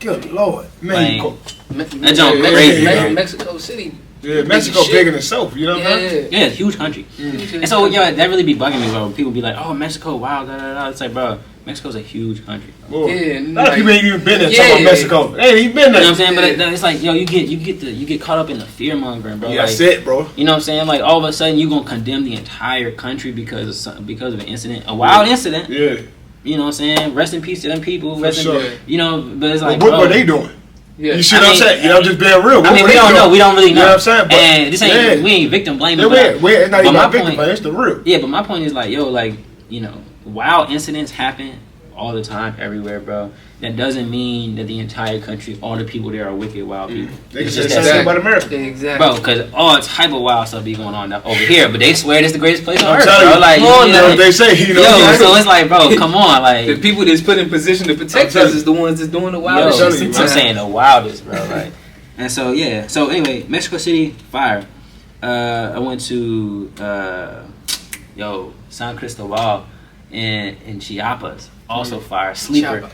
Good Lord, Mexico. That jump crazy. Mexico City. Yeah, Mexico big in itself. You know what I'm saying? Yeah, it's a huge country. And so that really be bugging me, bro. People be like, "Oh, Mexico, wow, da da da." It's like, bro, Mexico's a huge country. Bro. Yeah, a lot of people ain't even been there. Talking about Mexico, they ain't even been there. You know what I'm saying? But it's like, yo, you get caught up in the fear mongering, bro. Yeah, that's it, bro. You know what I'm saying? Like all of a sudden, you gonna condemn the entire country because of an incident, a wild incident. Yeah. You know what I'm saying? Rest in peace to them people. You know, but it's like, what were they doing? Yeah. You see what I'm saying? You know, just being real. I mean, we don't know. We don't really know. You know what I'm saying? But, and this ain't we ain't victim blaming. It's not even about victim blaming. It's the real. Yeah, but my point is like, yo, like, you know, wild incidents happen all the time, everywhere, bro. That doesn't mean that the entire country, all the people there are wicked wild people. They can say the same about America. Exactly. Bro, because all type of wild stuff be going on over here, but they swear it's the greatest place on earth, bro. Like, what they say, you know. Yo, so it's like, bro, come on, like the people that's put in position to protect us is the ones that's doing the wildest shit. I'm saying the wildest, bro. Like, and so yeah. So anyway, Mexico City, fire. I went to San Cristobal in Chiapas. Also fire. Sleeper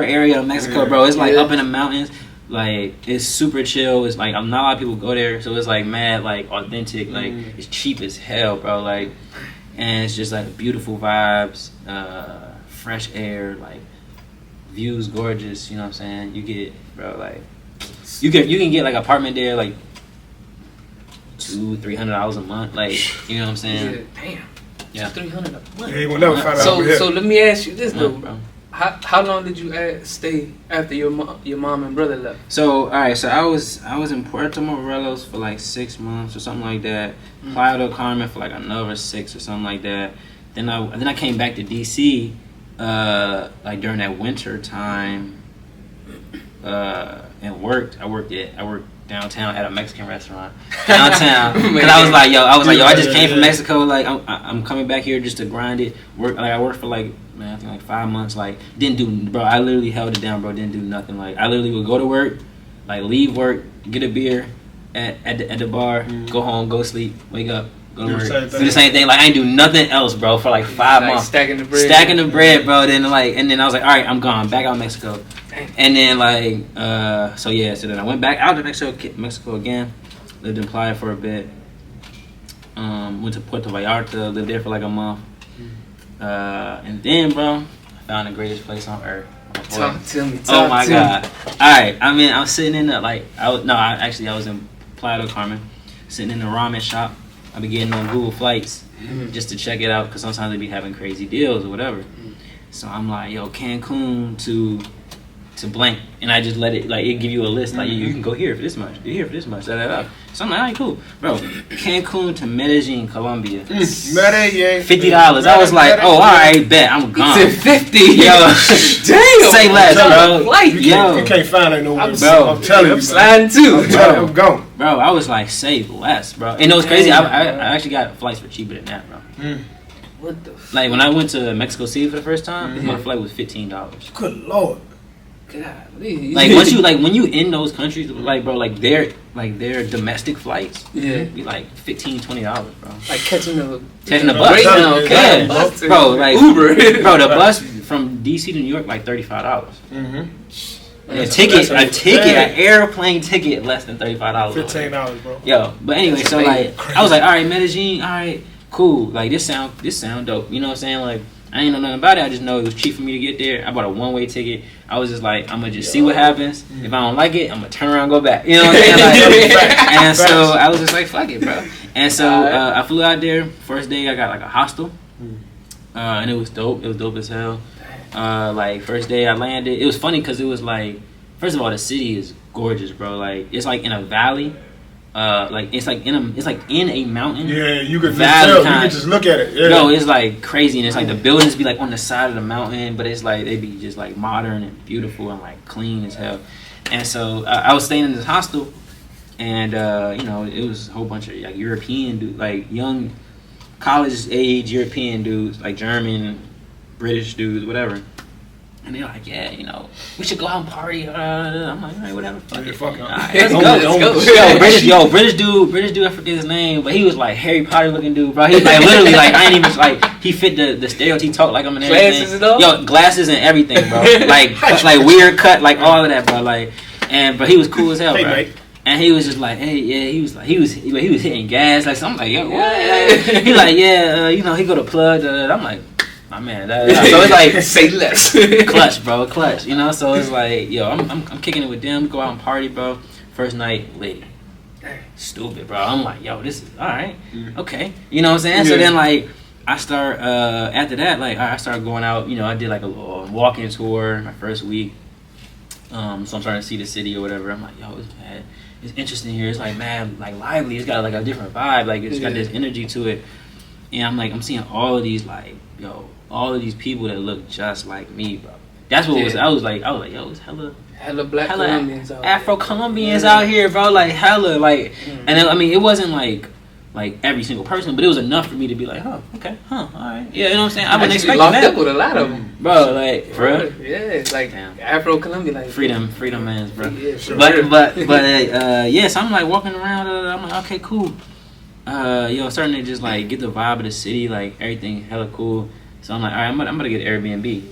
area of Mexico, bro. It's like up in the mountains. Like it's super chill. It's like not a lot of people go there, so it's like mad, like authentic. Like it's cheap as hell, bro. Like, and it's just like beautiful vibes, fresh air, like views gorgeous. You know what I'm saying? You get, bro, like you can get like apartment there, like $200-$300 a month. Like, you know what I'm saying? Damn. Yeah, $300 a month. Yeah, we'll never find out. So let me ask you this though, bro. How long did you stay after your mom and brother left? So all right, so I was in Puerto Morelos for like 6 months or something like that. Playa del Carmen for like another 6 or something like that. Then I came back to DC like during that winter time and worked. I worked downtown at a Mexican restaurant downtown because I was like yo I just came from Mexico, like I'm coming back here just to grind it, work. Like I worked for like, man, I think like 5 months, like didn't do, bro, I literally held it down, bro, didn't do nothing. Like I literally would go to work, like leave work, get a beer at the bar, go home, go sleep, wake up, go to work, do the same thing. Like I ain't do nothing else, bro, for like 5 months, stacking the bread, bro. Then I was like, all right, I'm gone, back out Mexico. And then so then I went back out to Mexico again, lived in Playa for a bit, went to Puerto Vallarta, lived there for like a month, and then, bro, I found the greatest place on earth. Talk to me. Oh my God! All right, I mean, I was sitting in I was in Playa del Carmen, sitting in the ramen shop. I be getting on Google Flights just to check it out because sometimes they be having crazy deals or whatever. So I'm like, yo, Cancun to blank, and I just let it, like, it give you a list, like, you can go here for this much, here for this much, da da da. So I'm like, all right, cool, bro. Cancun to Medellin, Colombia, Medellin, $50. I was like, oh, all right, bet, I'm gone. It's $50. Yo, damn. Say less, bro. You can't find it nowhere, bro. I'm telling you, I'm sliding too. I'm gone, bro. I was like, say less, bro. And it was crazy. I actually got flights for cheaper than that, bro. What the? Like when I went to Mexico City for the first time, my flight was $15. Good Lord. God, like when you in those countries, like, bro, like their domestic flights, be like $15-$20, bro. Like catching a bus. Right now, okay. Bro, like Uber. Bro, the bus from DC to New York like $35. An airplane ticket less than $35. $15, bro. Yo, but anyway, so like I was like, all right, Medellin, all right, cool. Like this sound dope. You know what I'm saying? Like I ain't know nothing about it. I just know it was cheap for me to get there. I bought a one-way ticket. I was just like, I'm gonna just see what happens. If I don't like it, I'm gonna turn around and go back. You know what I'm saying? Like, and so I was just like, fuck it, bro. And so I flew out there. First day, I got like a hostel, and it was dope. It was dope as hell. Like first day I landed, it was funny because it was like, first of all, the city is gorgeous, bro. Like it's like in a valley. It's like in a mountain. Yeah, you could just tell. You could just look at it. Yeah. No, it's like crazy, and it's like the buildings be like on the side of the mountain, but it's like they be just like modern and beautiful and like clean as hell. And so I was staying in this hostel, and it was a whole bunch of like European dudes, like young college age European dudes, like German, British dudes, whatever. And they're like, yeah, you know, we should go out and party. I'm like, all right, whatever. Fuck it. Fuck it. All right, let's go. British dude, I forget his name, but he was like Harry Potter looking dude, bro. He was like literally like, I ain't even like, he fit the stereotype, talk like I'm an everything. Glasses and all? Yo, glasses and everything, bro. like weird cut, like all of that, bro. Like, but he was cool as hell, bro. Mate. And he was just like, hey, yeah, he was hitting gas, like, so I'm like, yo, what? He like, yeah, you know, he go to plug, I'm like, my man, so it's like say less, clutch, bro, clutch, you know. So it's like, yo, I'm kicking it with them, go out and party, bro. First night, lit, stupid, bro. I'm like, yo, this is all right, okay, you know what I'm saying? Yeah. So then like I start after that, like I started going out, you know. I did like a little walking tour my first week, so I'm starting to see the city or whatever. I'm like, yo, it's interesting here. It's like, man, like lively. It's got like a different vibe. Like it's got this energy to it. And I'm like, I'm seeing all of these like, yo, all of these people that look just like me, bro. That's what was. I was like, yo, it's hella black Colombians out Afro Colombians out here, bro. Like hella, like, and then, I mean, it wasn't like every single person, but it was enough for me to be like, oh, okay, all right, yeah, you know what I'm saying? I wasn't expecting locked that. up with a lot of them, bro. Like, for real? Yeah, it's like Afro Colombian, like freedom mans, bro. Yeah, sure. But yeah, so I'm like walking around. I'm like, okay, cool. Yo, starting to just like get the vibe of the city, like everything hella cool. So I'm like, all right, I'm gonna get Airbnb.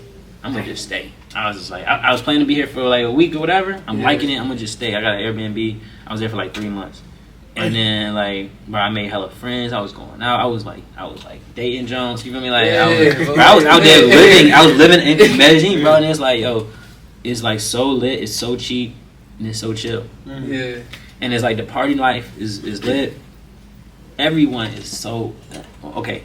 I'm gonna just stay. I was just like, I was planning to be here for like a week or whatever. I'm liking it. I'm gonna just stay. I got an Airbnb. I was there for like 3 months, and then like, bro, I made hella friends. I was going out. I was like dating Jones. You feel me? Like, I was out there living. I was living in Medellin, bro. And it's like, yo, it's like so lit. It's so cheap, and it's so chill. Yeah. And it's like the party life is lit. Everyone is so okay,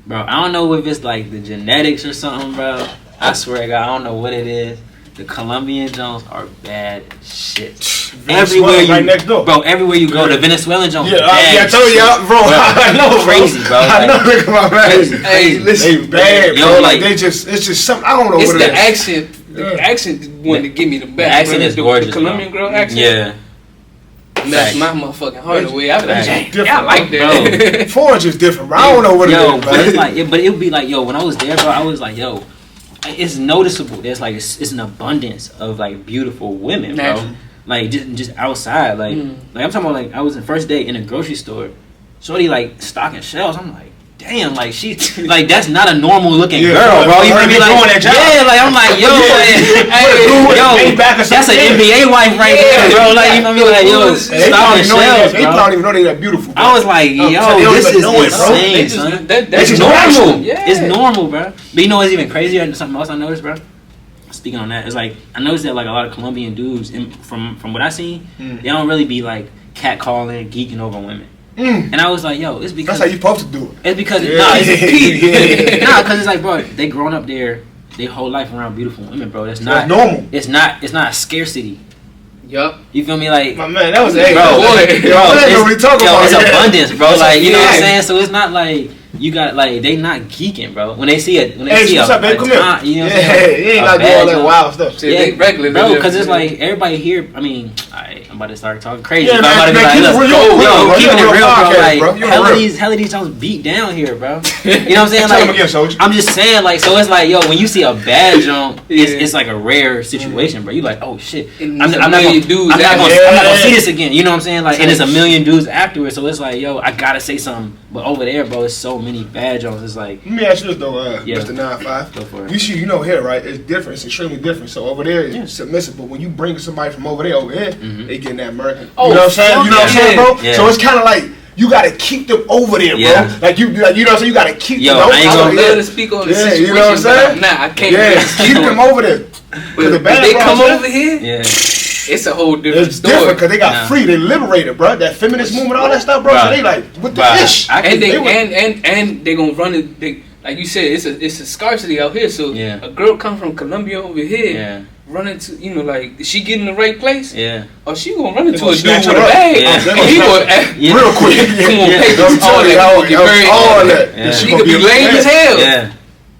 bro. I don't know if it's like the genetics or something, bro. I swear to God, I don't know what it is. The Colombian Jones are bad shit. Everywhere you, right next door. Bro, everywhere you go, the Venezuelan Jones. Yeah, I told you, bro. I know, crazy, bro. I know, look at my man. Crazy. Hey, listen, they bad, yo, bro. like They just, it's just something. I don't know it's what the it is. accent. The accent one to give me the best. The accent is gorgeous. The Colombian girl accent. Yeah. That's my motherfucking heart away. I like that. Bro. Foreign is different, bro. I don't know what it is, but it's like, but it would be like, yo, when I was there, bro, I was like, yo, it's noticeable. There's like it's an abundance of like beautiful women, bro. Like just outside, like I'm talking about like I was the first day in a grocery store, shorty like stocking shelves. I'm like, damn, like she like that's not a normal looking girl, bro. You feel me? Like like I'm like, yo, that's an NBA wife right there, bro. Like you know me, like yo, stocking shelves, They probably don't even know they that beautiful. I was like, yo, this is insane, son. That's normal. It's normal, bro. But you know what's even crazier? Something else I noticed, bro. Speaking on that, it's like I noticed that like a lot of Colombian dudes, from what I seen, they don't really be like catcalling, geeking over women. And I was like, yo, it's because that's how you supposed to do it. It's because because it's like, bro, they grown up there, their whole life around beautiful women, bro. That's not normal. It's not a scarcity. Yup. You feel me? Like, my man, that was it's abundance, bro. Like, you know what I'm saying? So it's not like you got like they not geeking, bro. When they see it, what's up, babe? Come here. You know, you ain't got to do all that wild stuff. Yeah, regular, bro. Because it's like everybody here. I mean, I'm about to start talking crazy. Yeah, but I'm about to be like, let's go, keeping it real, bro. Like, hell of these songs beat down here, bro. You know what I'm saying? Tell Like, him again, soldier. I'm just saying, like, so it's like, yo, when you see a bad jump, it's like a rare situation, bro. You like, oh shit, I'm not gonna see this again. You know what I'm saying? Like, and it's a million dudes afterwards. So it's like, yo, I gotta say something. But over there, bro, it's so many bad jumps. It's like, let me ask you this though, Mr95ive. Go for it. You know here, right? It's different. It's extremely different. So over there, it's submissive. But when you bring somebody from over here, they getting that American. Oh, you know what I'm saying? You know what I'm saying, bro? Yeah. So it's kind of like you gotta keep them over there, bro. Like you know what I'm saying? You gotta keep them over there. I ain't gonna speak on the situation. You know what I'm saying? Nah, I can't. Yeah, keep them over there. But they come over here. Yeah. It's a whole different story. It's different because they got free. They liberated, bro. That feminist movement, all that stuff, bro. So they like, what the ish? And they gonna run it. They, like you said, it's a scarcity out here. So a girl come from Colombia over here, running to like, is she getting the right place? Yeah. Or she gonna run into a dude with a bag? Yeah. And he gonna real quick. Come on, papers, all that. Yeah. She could be lame as hell. Yeah.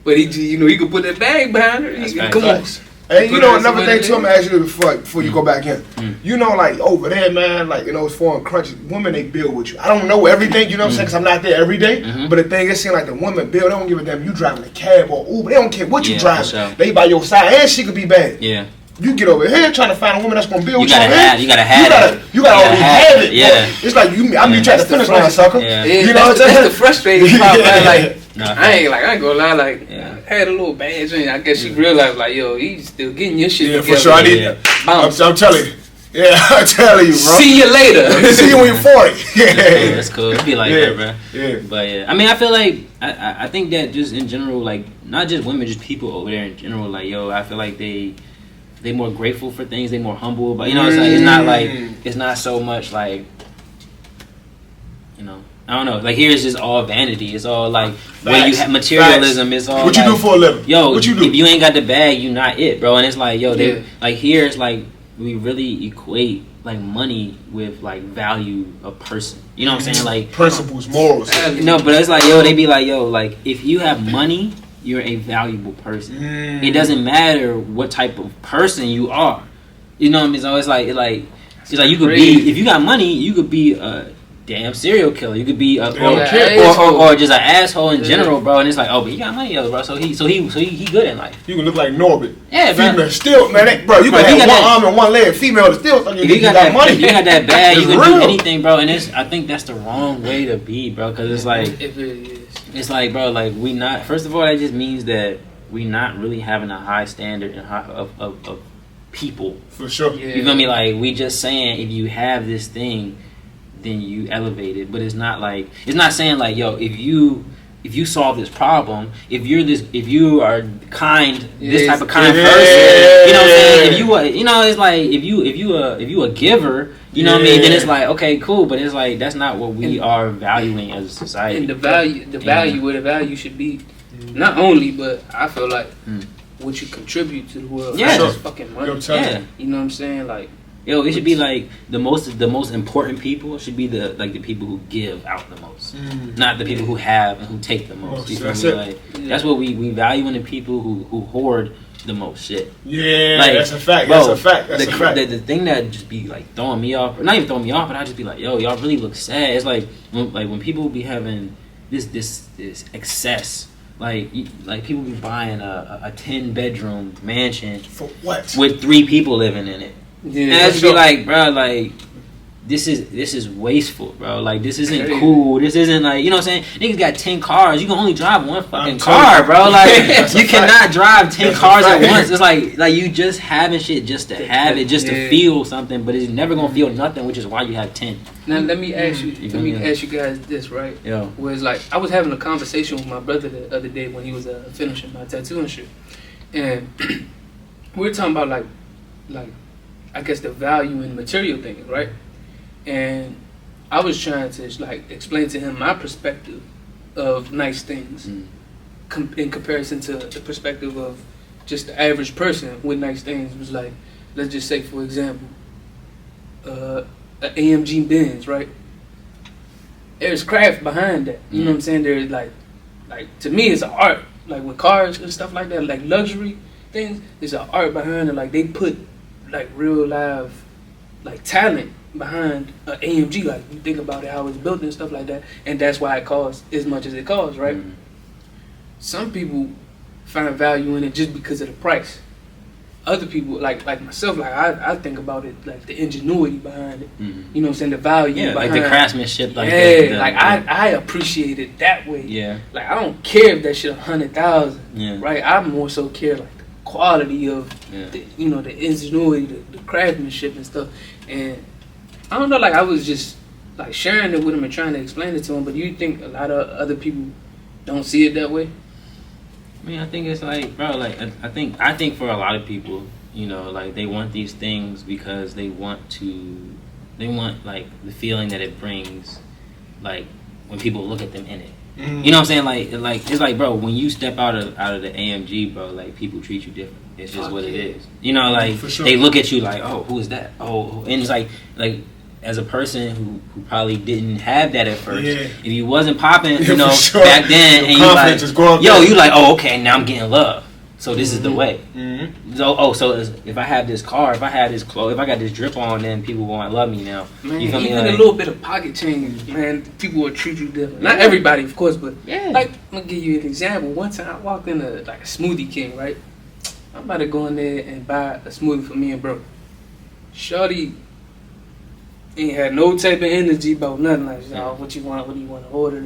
But he could put that bag behind her. Come on. And you know another thing too, I'm gonna ask you before you go back in. You know, like over there, man, like it's foreign countries, women they build with you. I don't know everything, you know what I'm saying, because I'm not there every day. But the thing is, seeing like the women build, they don't give a damn you driving a cab or Uber. They don't care what you driving. Sure. They by your side, and she could be bad. Yeah. You get over here trying to find a woman that's gonna build with you. You gotta already have it. Yeah. It's like I'm trying to finish line, sucker. Yeah. You know what I'm saying? That's the frustrating part, man. Like. I ain't gonna lie, like, I had a little badge and I guess she realized, like, yo, he's still getting your shit together. For sure, I'm telling you. Yeah, I'm telling you, bro. See you later. See you when you're 40. That's cool. It'd be like that, bro. Yeah. But, I mean, I feel like, I think that just in general, like, not just women, just people over there in general, like, yo, I feel like they more grateful for things, they more humble, but, you know, it's not so much, like, you know, I don't know. Like here, it's just all vanity. It's all like where you have materialism. It's all what you do for a living. Yo, what you do? If you ain't got the bag, you not it, bro. And it's like, yo, they like here. It's like we really equate like money with like value of person. You know what I'm saying? Like principles, morals. No, but it's like, yo, they be like, yo, like if you have money, you're a valuable person. It doesn't matter what type of person you are. You know what I mean? So it's like you could be, if you got money, you could be a damn serial killer. You could be or just an asshole in general, bro. And it's like, oh, but he got money, bro. So he good in life. You can look like Norbit. Yeah, bro. Female still, man. Bro, you can have one arm and one leg. Female is still. If you got that money, you got that bag. You can do anything, bro. And I think that's the wrong way to be, bro. Because it's like, it's like, bro, like we not. First of all, that just means that we not really having a high standard of people. For sure. You feel me? Like we just saying if you have this thing, then you elevate it. But it's not saying like, yo, if you solve this problem, if you are kind, this type of kind person, you know what I'm saying? If you it's like if you a giver, you know what I mean? Then it's like, okay, cool, but it's like that's not what we are valuing as a society. And the value where the value should be, not only, but I feel like what you contribute to the world. Yeah, just fucking money. You know what I'm saying? Like, yo, it should be like the most important people should be the people who give out the most, not the people who have and who take the most. You feel me? Like that's what we value in the people who hoard the most shit. Yeah, like, that's a fact. Bro, that's a fact. The thing that just be like throwing me off, or not even throwing me off, but I just be like, yo, y'all really look sad. It's like when people be having this excess. Like people be buying a 10-bedroom mansion for what? With 3 people living in it. Yeah, and I just be like, bro, like this is wasteful, bro. Like this isn't cool. This isn't like, you know what I'm saying? Niggas got 10 cars. You can only drive one fucking car, bro. Like you cannot drive 10 cars at once. It's like you just having shit just to have it, just to feel something, but it's never gonna feel nothing, which is why you have 10. Now let me ask you guys this, right? Yeah. Where it's like I was having a conversation with my brother the other day when he was finishing my tattoo and shit, and we were talking about like I guess the value in material things, right? And I was trying to like explain to him my perspective of nice things in comparison to the perspective of just the average person with nice things. It was like, let's just say for example, an AMG Benz, right? There's craft behind that. You know what I'm saying? There's like to me it's an art. Like with cars and stuff like that, like luxury things, there's an art behind it. Like they put like real live like talent behind an AMG. Like you think about it, how it's built and stuff like that, and that's why it costs as much as it costs, right? Some people find value in it just because of the price. Other people, like myself, like I think about it like the ingenuity behind it. You know what I'm saying? The value behind like the craftsmanship. Like I appreciate it that way. Yeah. Like I don't care if that shit 100,000. Right. I more so care like the quality of the ingenuity, the craftsmanship and stuff. And I don't know, like I was just like sharing it with him and trying to explain it to him. But you think a lot of other people don't see it that way? I mean, I think it's like, bro, like I think for a lot of people, you know, like they want these things because they want like the feeling that it brings, like when people look at them in it. You know what I'm saying? Like it's like, bro, when you step out of the AMG, bro, like people treat you different. It's just what it is. You know, like they look at you like, oh, who is that? Oh, and it's like as a person who probably didn't have that at first, if you wasn't popping, you know, back then, and you like, yo, you like, oh, okay, now I'm getting love. So this is the way. So if I have this car, if I have this clothes, if I got this drip on, then people won't love me now. Man, you feel me? Even a little bit of pocket change, man, people will treat you different. Not everybody, of course, but like, I'm gonna give you an example. One time I walked in a Smoothie King, right? I'm about to go in there and buy a smoothie for me and bro. Shorty ain't had no type of energy about nothing. Like, what do you want to order?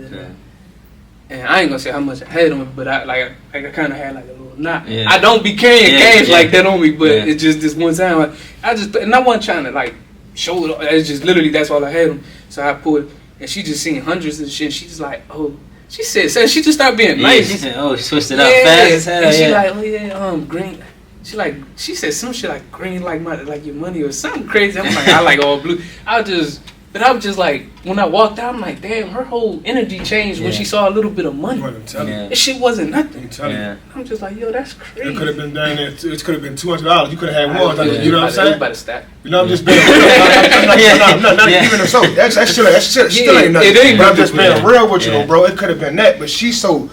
And I ain't gonna say how much I had on me, but I kind of had like a little knot. Yeah. I don't be carrying cash like that on me, but it's just this one time. Like, I wasn't trying to like show it. It's just literally that's all I had on. So I pulled, and she just seen hundreds of shit. She just like, oh, she said she just started being nice. She said, oh, she switched it up fast as hell. And she like, oh yeah, green. She said some shit like green like your money or something crazy. I'm like, I like all blue. I was just like, when I walked out, I'm like, damn, her whole energy changed when she saw a little bit of money. This shit wasn't nothing. I'm just like, yo, that's crazy. It could have been down there. It could have been $200. You could have had one. You know what I'm saying? About to stack. You know, I'm just being real. I'm not even so. That still ain't nothing. It ain't. But I'm just being real with you, though, bro. It could have been that, but she's so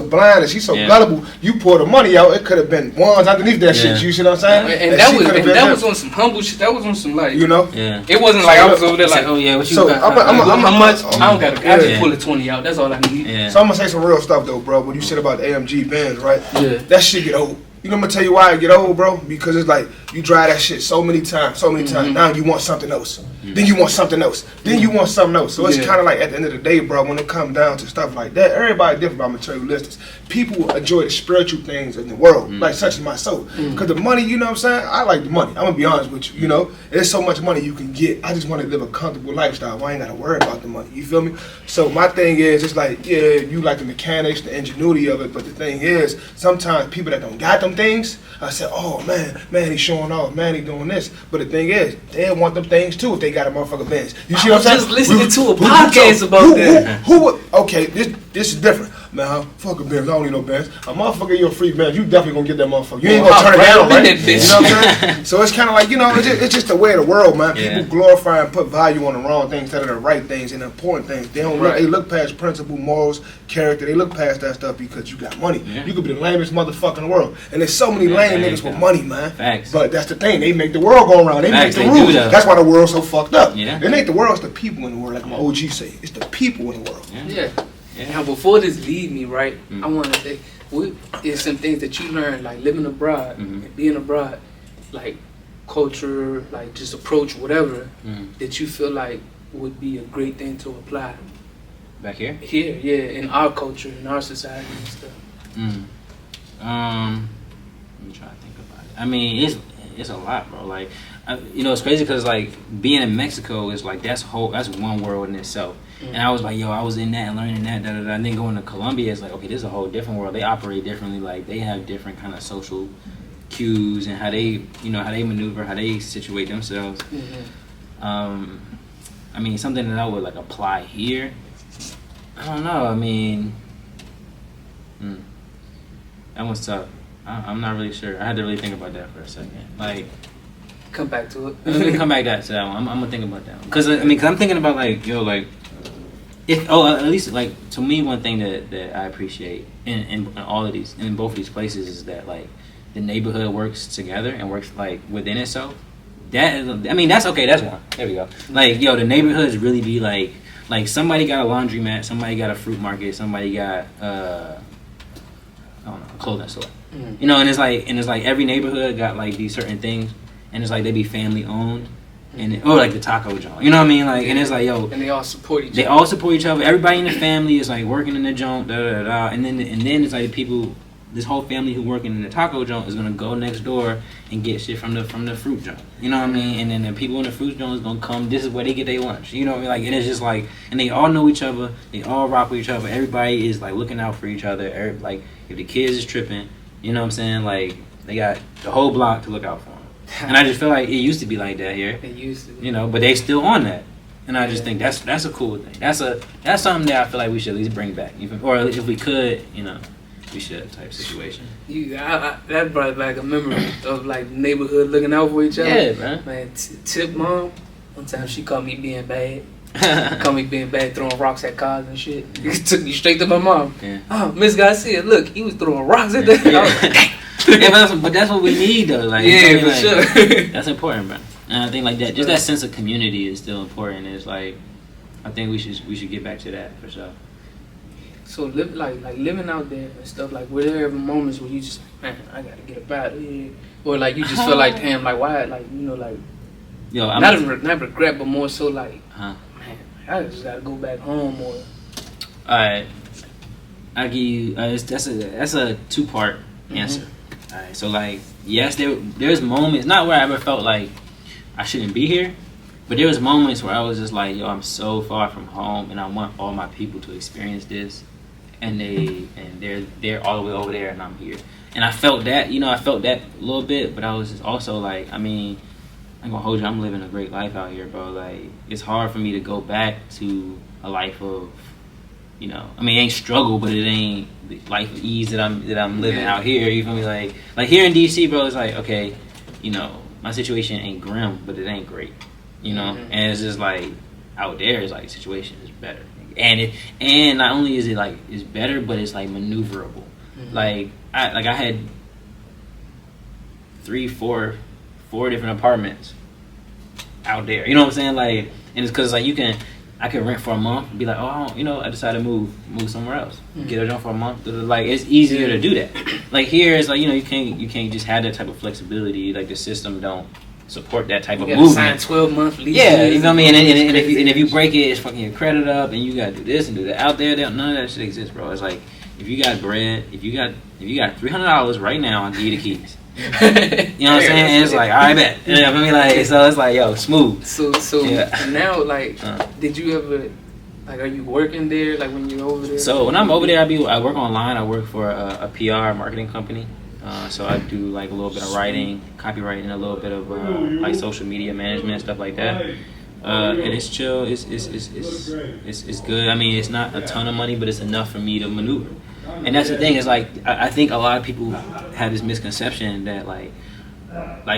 blind and she's so gullible. You pour the money out, it could have been ones underneath that shit. You see what I'm saying? And that was on some humble shit. That was on some like, you know, it wasn't like I was over there like, oh yeah, what you got? How much? I don't got. I just pull a 20 out. That's all I need. So I'm gonna say some real stuff though, bro. When you said about the AMG Benz, right? Yeah. That shit get old. You know, I'm gonna tell you why it get old, bro. Because it's like you drive that shit so many times. Now you want something else. Then you want something else. Then you want something else. So it's kind of like at the end of the day, bro. When it comes down to stuff like that, everybody different about materialistic. People enjoy the spiritual things in the world, like such as myself. Because the money, you know what I'm saying? I like the money. I'm gonna be honest with you. You know, there's so much money you can get. I just want to live a comfortable lifestyle. I ain't gotta worry about the money. You feel me? So my thing is, it's like, yeah, you like the mechanics, the ingenuity of it, but the thing is, sometimes people that don't got them things, I said, oh man, he's showing off, man, he doing this. But the thing is, they want them things too if they got a motherfucking Benz. You see what I'm saying? Just listening to a podcast about that. Who would? Okay, this is different. Man, fuck a Benz. I don't need no Benz. A motherfucker, you're a free Benz. You definitely gonna get that motherfucker. You ain't gonna turn it down, right? You know what I'm saying? So it's kind of like, you know, it's just the way of the world, man. People glorify and put value on the wrong things instead of the right things and the important things. They don't. They look past principle, morals, character. They look past that stuff because you got money. You could be the lamest motherfucker in the world, and there's so many lame niggas with money, man. Facts. But that's the thing. They make the world go around. They make the rules. That's why the world's so fucked up. It ain't the world. It's the people in the world. Like my OG say, it's the people in the world. Now, before this leave me, right, I want to say, there's some things that you learn, like living abroad and being abroad, like culture, like just approach, whatever, that you feel like would be a great thing to apply. Back here? Here, yeah, in our culture, in our society and stuff. Let me try to think about it. I mean, it's a lot, bro. Like, you know, it's crazy because like being in Mexico is like that's one world in itself. And I was like, yo, I was in that and learning that, and then going to Colombia, it's like, okay, this is a whole different world. They operate differently. Like they have different kind of social cues and how they maneuver, how they situate themselves. I mean, something that I would like apply here. I don't know. I mean, that one's tough. I'm not really sure. I had to really think about that for a second. Like, come back to it. Let me come back to that one. I'm gonna think about that one. Cause I'm thinking about like, yo, like, at least like to me, one thing that I appreciate in all of these, in both of these places, is that like the neighborhood works together and works like within itself. That is, I mean, that's okay. That's one. There we go. Like, yo, the neighborhoods really be like somebody got a laundromat, somebody got a fruit market, somebody got I don't know, a clothing store. You know, and it's like every neighborhood got like these certain things, and it's like they be family owned, or like the taco joint. You know what I mean? Like, and it's like, yo, and they all support each other. They all support each other. Everybody in the family is like working in the joint, and then it's like the people. This whole family who working in the taco joint is gonna go next door and get shit from the fruit joint. You know what I mean? And then the people in the fruit joint is gonna come. This is where they get their lunch. You know what I mean? Like, and it's just like, and they all know each other. They all rock with each other. Everybody is like looking out for each other. Like, if the kids is tripping, you know what I'm saying? Like, they got the whole block to look out for them. And I just feel like it used to be like that here. It used to be. You know, but they still on that. And I just think that's a cool thing. That's something that I feel like we should at least bring back. Or if we could, you know, we should type situation. That brought back a memory of like neighborhood looking out for each other. Yeah, man. Tip mom, one time she caught me being bad. Throwing rocks at cars and shit. It took me straight to my mom. Yeah. Oh, Miss Garcia, look, he was throwing rocks at that. I was like, but that's what we need though. Like, yeah, for sure. That's important, bro. And I think like that, just that sense of community is still important. It's like, I think we should get back to that for sure. So living out there and stuff, like were there ever moments where you just like, man, I gotta get up out of here, or like you just feel like damn, like why, like you know, like not regret, but more so like man, I just gotta go back home or. Alright, I give you that's a 2-part answer. Alright, so like yes, there's moments not where I ever felt like I shouldn't be here. But there was moments where I was just like, yo, I'm so far from home, and I want all my people to experience this, and they're all the way over there, and I'm here. And I felt that, I felt that a little bit, but I was just also like, I mean, I'm gonna hold you, I'm living a great life out here, bro. Like, it's hard for me to go back to a life of, I mean, it ain't struggle, but it ain't the life of ease that I'm living out here. You feel me? Like here in DC, bro, it's like, okay, my situation ain't grim, but it ain't great. And it's just like out there, it's like situation is better, and not only is it like it's better, but it's like maneuverable. Like I had 3, 4 different apartments out there. You know what I'm saying? Like, and it's because like I can rent for a month and be like, oh, I decided to move somewhere else, get a job for a month. Like it's easier to do that. Like here, it's like you can't just have that type of flexibility. Like the system don't support that type of movement. Sign 12-month leases. Yeah, you know what I mean. And if you break it, it's fucking your credit up, and you gotta do this and do that. Out there, none of that shit exists, bro. It's like if you got bread, if you got $300 right now, I'll give you the keys. You know what I'm saying? And it's like, all right, bet. You know what I mean? Like, so it's like, yo, smooth. So now, like, did you ever, like, are you working there? Like when you're over there? So when I'm over there, I work online. I work for a PR marketing company. So I do like a little bit of writing, copywriting, a little bit of like social media management, stuff like that. And it's chill. It's good. I mean, it's not a ton of money, but it's enough for me to maneuver. And that's the thing. Is like I think a lot of people have this misconception that like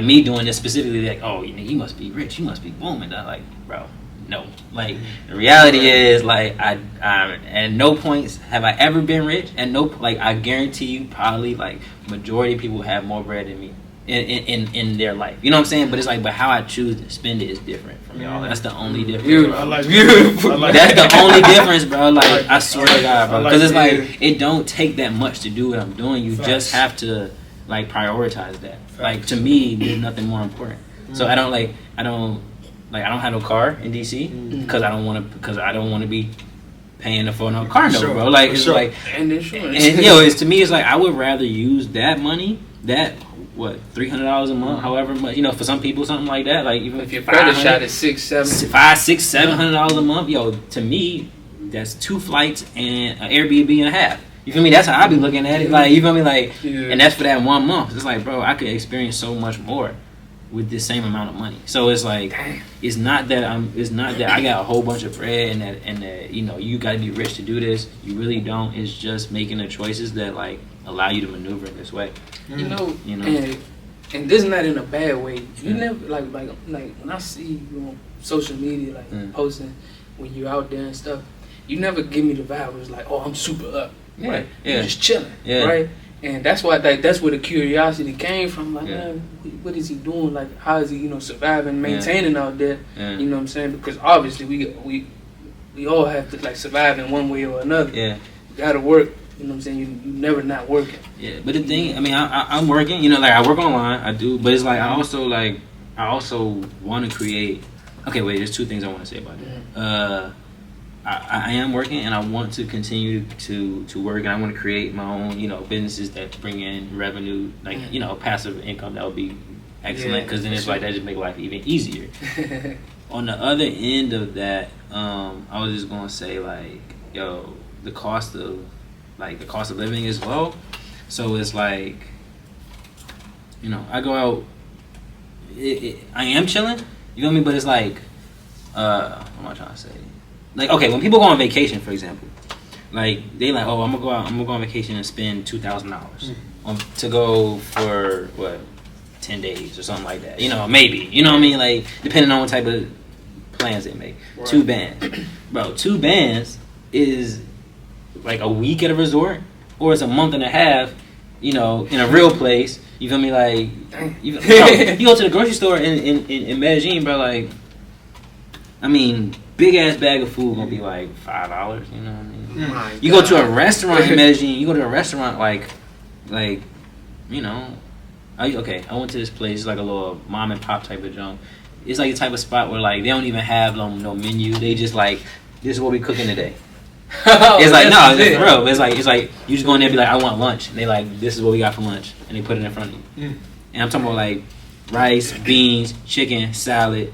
me doing this specifically, like, oh, you must be rich, you must be booming. I'm like, bro, no. Like the reality is, like I at no points have I ever been rich, and I guarantee you, probably like majority of people have more bread than me in their life. You know what I'm saying? But it's like, but how I choose to spend it is different from y'all. That's the only difference. Beautiful. That's the only difference, bro. Like I swear to God, bro. Because it's like it don't take that much to do what I'm doing. You just have to like prioritize that. Like to me, there's nothing more important. So I don't have no car in DC because I don't want to be paying for no car note, bro. Like it's like and insurance. And it's to me, it's like I would rather use that money, $300 a month, however much, for some people something like that. Like even if your credit shot is $700 a month, to me that's 2 flights and an Airbnb and a half. You feel me? That's how I be looking at it. Like you feel me? Like, and that's for that 1 month. It's like, bro, I could experience so much more with the same amount of money. So it's like, it's not that I got a whole bunch of bread and that you got to be rich to do this. You really don't. It's just making the choices that like allow you to maneuver in this way. And this is not in a bad way. You never like when I see you on social media like posting when you're out there and stuff, you never give me the vibe. It's like, oh, I'm super up, right? You're just chilling, right? And that's why that's where the curiosity came from. Like, man, what is he doing? Like, how is he, surviving, maintaining out there? You know what I'm saying? Because obviously we all have to like survive in one way or another. Yeah, you gotta work. You know what I'm saying? You never not working. Yeah, but the thing, I mean, I'm working. Like I work online, I do, but it's like I also want to create. Okay, wait. There's 2 things I want to say about that. I am working, and I want to continue to work, and I want to create my own, businesses that bring in revenue, like passive income. That would be excellent, because then it's like that just make life even easier. On the other end of that, I was just gonna say like, yo, the cost of living is low, so it's like, I go out. I am chilling, you know what I mean? But it's like, what am I trying to say? Like, okay, when people go on vacation, for example, like they like, oh, I'm gonna go on vacation and spend $2,000 to go for 10 days or something like that. Maybe. You know what I mean? Like, depending on what type of plans they make. Right. 2 bands, bro. 2 bands is like a week at a resort, or it's a month and a half you know, in a real place. You feel me? Like, you go to the grocery store in Medellin, bro. Like, I mean, big ass bag of food gonna be like $5. You know what I mean? You go to a restaurant in Medellin. You go to a restaurant like, you know, I went to this place, like a little mom and pop type of junk. It's like a type of spot where like they don't even have no menu. They just like, this is what we cooking today. It's like no, it's for real. It's like you just go in there and be like, I want lunch. And they like, this is what we got for lunch, and they put it in front of you. And I'm talking about like rice, beans, chicken, salad,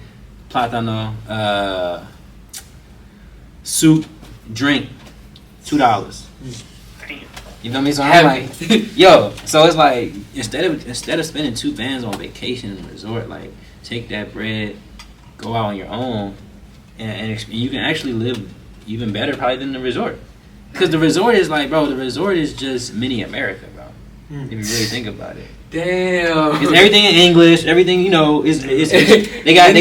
plátano, soup, drink, $2. You know what I mean? So I'm like, yo. So it's like instead of spending $2 on vacation and resort, like take that bread, go out on your own, and you can actually live even better probably than the resort. Because the resort is like, bro, the resort is just mini America, bro. If you really think about it. Damn. It's everything in English. Everything, you know, is they got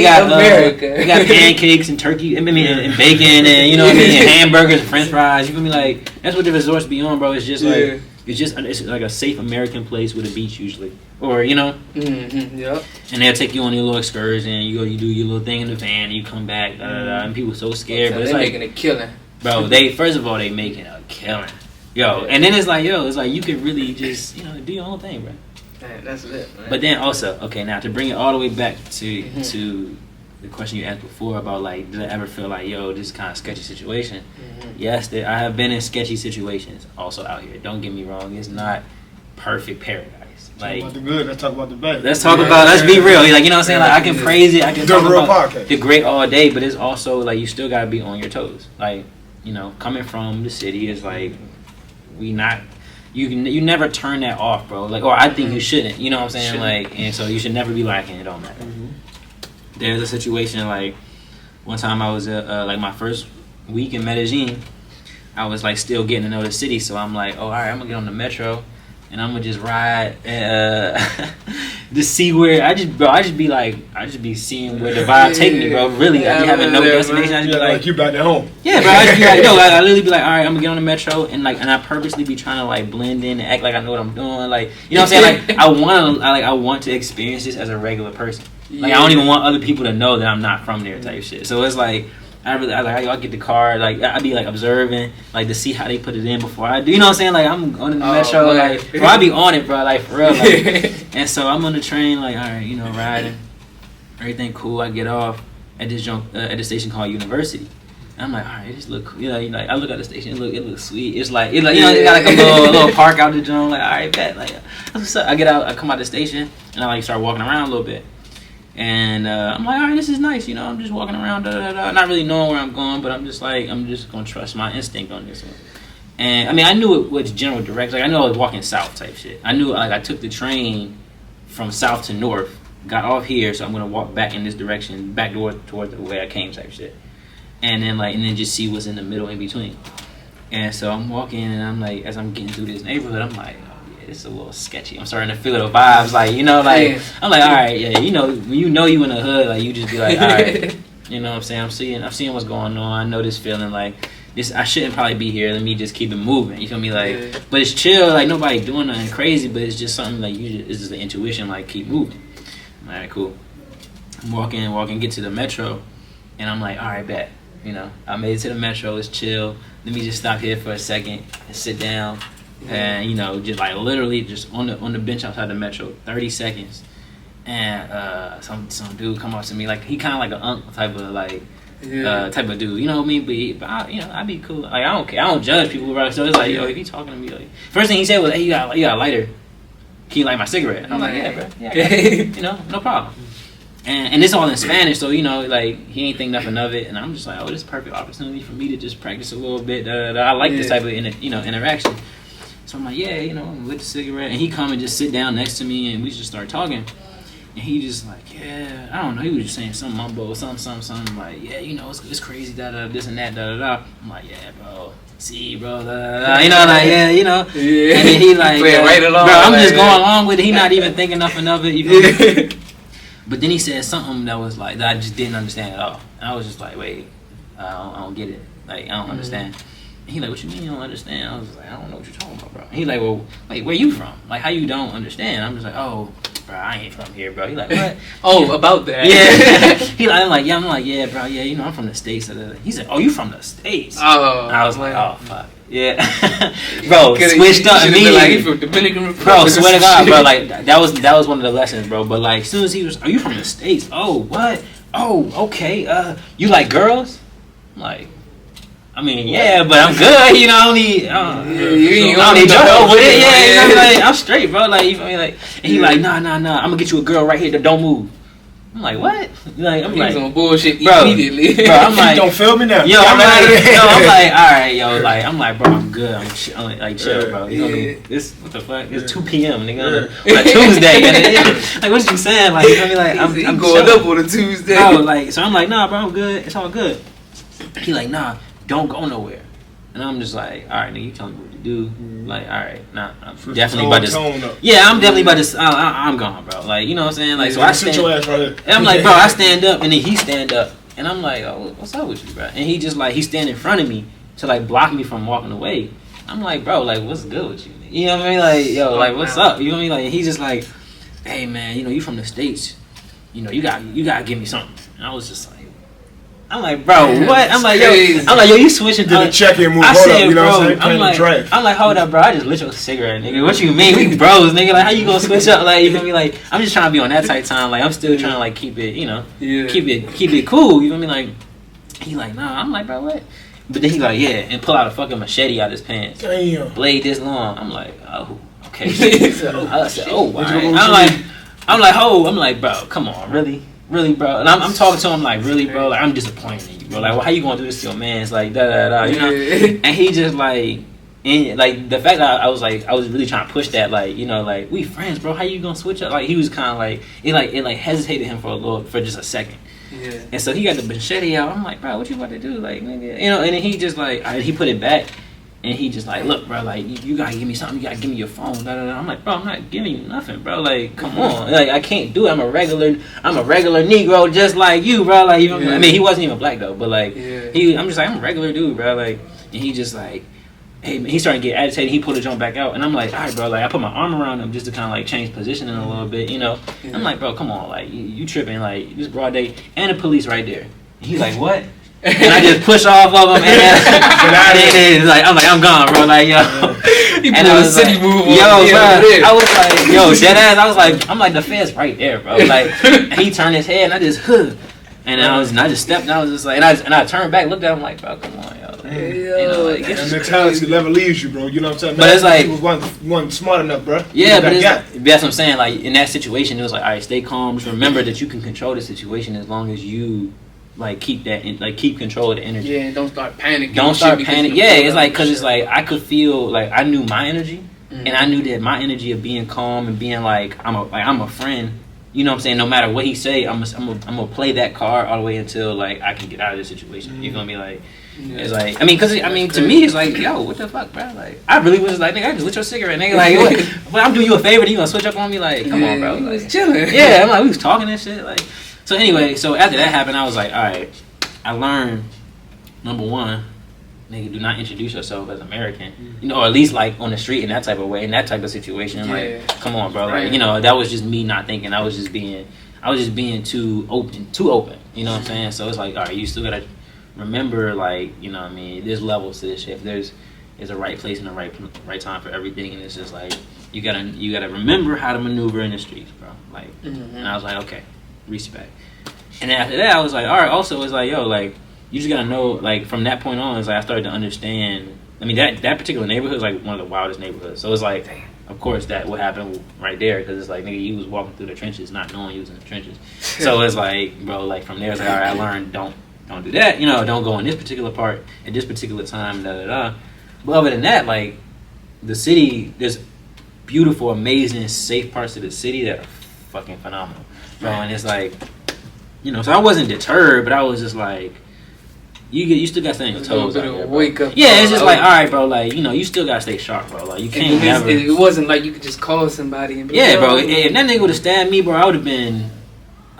pancakes and turkey. I mean, and bacon and you know what I mean, and hamburgers and French fries. You feel me? Like that's what the resorts be on, bro. It's just like it's like a safe American place with a beach usually, or you know. Yep. And they'll take you on your little excursion. You do your little thing in the van, and you come back. And people are so scared, but it's like making a killing, bro. First of all they making a killing, yo. And then it's like you can really just do your own thing, bro. Man, that's it, man. But then also, okay, now to bring it all the way back to the question you asked before about like, did I ever feel like, yo, this is kind of sketchy situation? Yes, I have been in sketchy situations also out here. Don't get me wrong, it's not perfect paradise. Like, talk about the good, let's talk about the bad. Let's be real. Like, you know what I'm saying? Like, I can praise it, I can talk about the great all day, but it's also like you still gotta be on your toes. Like, you know, coming from the city is like you never turn that off, bro. Like, or I think you shouldn't. You know what I'm saying? Like, and so you should never be lacking. It don't matter. There's a situation like one time I was like my first week in Medellin. I was like still getting to know the city, so I'm like, oh, all right, I'm gonna get on the metro and I'm gonna just ride to see where I just be seeing where the vibe take me, bro. Really, I be having no destination. I just be like you back at home. Yeah, bro. I just be like, I literally be like, all right, I'm gonna get on the metro and I purposely be trying to like blend in and act like I know what I'm doing. Like, you know what I'm saying? Like, I want to experience this as a regular person. Like, I don't even want other people to know that I'm not from there type shit. So it's like, I get the car, like I be like observing, like to see how they put it in before I do. You know what I'm saying? Like I'm on the metro, like bro, I be on it, bro, like for real. Like, and so I'm on the train, like all right, riding, everything cool. I get off at this at the station called University. And I'm like, all right, it just look cool. Like I look at the station, it looks sweet. It's like they got like a little park out the joint. Like all right, bet. Like that's what's up. I get out, I come out the station, and I like start walking around a little bit. And I'm like, all right, this is nice, I'm just walking around, not really knowing where I'm going, but I'm just gonna trust my instinct on this one. And I mean, I knew it was general direction. Like I knew I was walking south type shit. I knew like I took the train from south to north, got off here, so I'm gonna walk back in this direction, back toward the way I came type shit. And then just see what's in the middle in between. And so I'm walking, and I'm like, as I'm getting through this neighborhood, I'm like, it's a little sketchy. I'm starting to feel the vibes, like I'm like, all right, yeah, when you in the hood, like you just be like, all right, you know what I'm saying? I'm seeing what's going on. I know this feeling, like this. I shouldn't probably be here. Let me just keep it moving. You feel me? Like, but it's chill. Like nobody doing nothing crazy, but it's just something like it's just the intuition, like keep moving. All right, cool. I'm walking, get to the metro, and I'm like, all right, bet. I made it to the metro. It's chill. Let me just stop here for a second and sit down. And just like literally just on the bench outside the metro, 30 seconds, and some dude come up to me, like he kind of like an uncle type of dude, you know what I mean? But I'd be cool. Like I don't care, I don't judge people, bro. So it's like, yo, if he talking to me, like first thing he said was, hey, you got a lighter? Can you light my cigarette? And I'm like, yeah, bro, yeah, no problem. And it's all in Spanish, so like he ain't think nothing of it, and I'm just like, oh, this is a perfect opportunity for me to just practice a little bit. I like this type of interaction. So I'm like, yeah, I'm lit the cigarette, and he come and just sit down next to me, and we just start talking. And he just like, yeah, I don't know, he was just saying some mumbo, something like, yeah, it's crazy, this and that, I'm like, yeah, bro, see, bro, like, yeah, And then he like, right along, bro, I'm just going along with it. He not even thinking nothing of it, you feel me? But then he said something that was like, that I just didn't understand at all. And I was just like, wait, I don't get it. Like, I don't understand. He like, what you mean you don't understand? I was like, I don't know what you're talking about, bro. He like, well, like, where you from? Like, how you don't understand? I'm just like, oh, bro, I ain't from here, bro. He like, what? About that. Yeah. He like, I'm like, yeah, bro, yeah, you know, I'm from the States. He said, oh, you from the States? Oh. And I was like, oh, fuck. Yeah. Bro, switched up immediately. Like, he from Dominican Republic. Bro, swear to God, bro, like, that was one of the lessons, bro. But, like, as soon as he was, are you from the States? Oh, what? Oh, okay. You like girls? I'm like, I mean, yeah, but I'm good, you know. I don't need trouble with it. Yeah, you know, like, I'm straight, bro. Like, you feel me? Like, and he like, nah. I'm gonna get you a girl right here that don't move. I'm like, what? Like, I'm like, on bullshit bro, immediately. Bro, I'm like, don't feel me now. Yo, I'm like, all right, yo, like, I'm like, bro, I'm good. I'm like, chill, bro. You know what I mean? This, what the fuck? It's 2 p.m. nigga on a Tuesday. Like, what you saying? Like, you know what I mean? Like, I'm going up on a Tuesday. Bro, like, so I'm like, nah, bro, I'm good. It's all good. He like, nah, don't go nowhere. And I'm just like, all right, nigga, you telling me what to do. Like, all right, nah, I'm definitely about to. Yeah, I'm definitely about to. I'm gone, bro. Like, you know what I'm saying? Like, so I stand. Your ass right here. And I'm like, bro, I stand up, and then he stand up, and I'm like, oh, what's up with you, bro? And he just like, he stand in front of me to like block me from walking away. I'm like, bro, like, what's good with you? You know what I mean? Like, yo, like, what's up? You know what I mean? Like, he's just like, hey, man, you know, you from the States. You know, you gotta give me something. And I was just like. I'm like, bro, what? I'm like, yo, you switching to the check-in move. I hold said, up, you know bro, what I'm saying? I'm like, hold up, bro. I just lit your cigarette, nigga. What you mean? We bros, nigga. Like, how you gonna switch up? Like, you feel me? Like, I'm just trying to be on that tight time. Like, I'm still trying to like keep it, you know, keep it cool. You feel me? Like, he like, nah. I'm like, bro, what? But then he like, yeah, and pull out a fucking machete out his pants. Damn. Blade this long. I'm like, oh, okay. I said, oh, all right. I'm like, bro, come on, really, bro. And I'm talking to him like, really, bro. Like, I'm disappointed in you, bro. Like, well, how you gonna do this to your man? It's like, you know. And he just like, and like the fact that I was really trying to push that, like, you know, like, we friends, bro. How you gonna switch up? Like, he was kind of like, it hesitated him for just a second. Yeah. And so he got the machete out. I'm like, bro, what you about to do? Like, nigga, you know. And then he just like, he put it back. And he just like, look, bro, like, you gotta give me something. You gotta give me your phone. I'm like, bro, I'm not giving you nothing, bro. Like, come on. Like, I can't do it. I'm a regular Negro just like you, bro. Like, you know, I mean, he wasn't even black, though. But, like, I'm just like, I'm a regular dude, bro. Like, and he just like, hey, man, he started to get agitated. He pulled the joint back out. And I'm like, all right, bro. Like, I put my arm around him just to kind of, like, change positioning a little bit, you know. Yeah. I'm like, bro, come on. Like, you tripping. Like, this broad day. And the police right there. And he's like, what? And I just push off of him, and like, I'm like, I'm gone, bro. Like, yo, and I was city like, move. Yo, bro, I was like, yo, dead ass. I was like, I'm like, the fence right there, bro. Like, and he turned his head, and I just, and I just stepped, and I was just like, and I turned back, looked at him, like, bro, come on, yo. Like, you know, like, and mentality never leaves you, bro. You know what I'm saying? But it's like, he wasn't smart enough, bro. Yeah, but that's what I'm saying. Like, in that situation, it was like, all right, stay calm. Just remember that you can control the situation as long as you. Like keep control of the energy. Yeah, don't start panicking. Don't start panicking. Yeah, it's like because it's like I could feel like I knew my energy, and I knew that my energy of being calm and being like I'm a friend. You know what I'm saying? No matter what he say, I'm gonna play that card all the way until like I can get out of this situation. You're gonna be like, it's like to me it's like, yo, what the fuck, bro? Like I really was like, nigga, I just lit your cigarette, nigga. Like, what? I'm doing you a favor, and you gonna switch up on me? Like, come on, bro. Like, chilling. Yeah, I'm like we was talking and shit, like. So anyway, so after that happened, I was like, all right, I learned, number one, nigga, do not introduce yourself as American, you know, or at least like on the street in that type of way, in that type of situation. Yeah. Like, come on, bro, like, you know, that was just me not thinking. I was just being too open, you know what I'm saying? So it's like, all right, you still gotta remember, like, you know what I mean, there's levels to this shit. There's a right place and a right time for everything, and it's just like, you gotta remember how to maneuver in the streets, bro. Like, and I was like, okay. Respect. And then after that I was like, all right, also it's like, yo, like you just gotta know, like from that point on it's like I started to understand. I mean that particular neighborhood is like one of the wildest neighborhoods, so it's like, of course that would happen right there because it's like, nigga, you was walking through the trenches not knowing you was in the trenches. So it's like, bro, like from there it's like, all right, I learned don't do that, you know, don't go in this particular part at this particular time, But other than that, like the city, there's beautiful, amazing, safe parts of the city that are fucking phenomenal, bro. And it's like, you know, so I wasn't deterred, but I was just like, you still gotta stay on your toes. Wake up. Yeah, it's just like, all right, bro. Like, you know, you still gotta stay sharp, bro. Like, you can't never. It wasn't like you could just call somebody and be bro. If that nigga would have stabbed me, bro, I would have been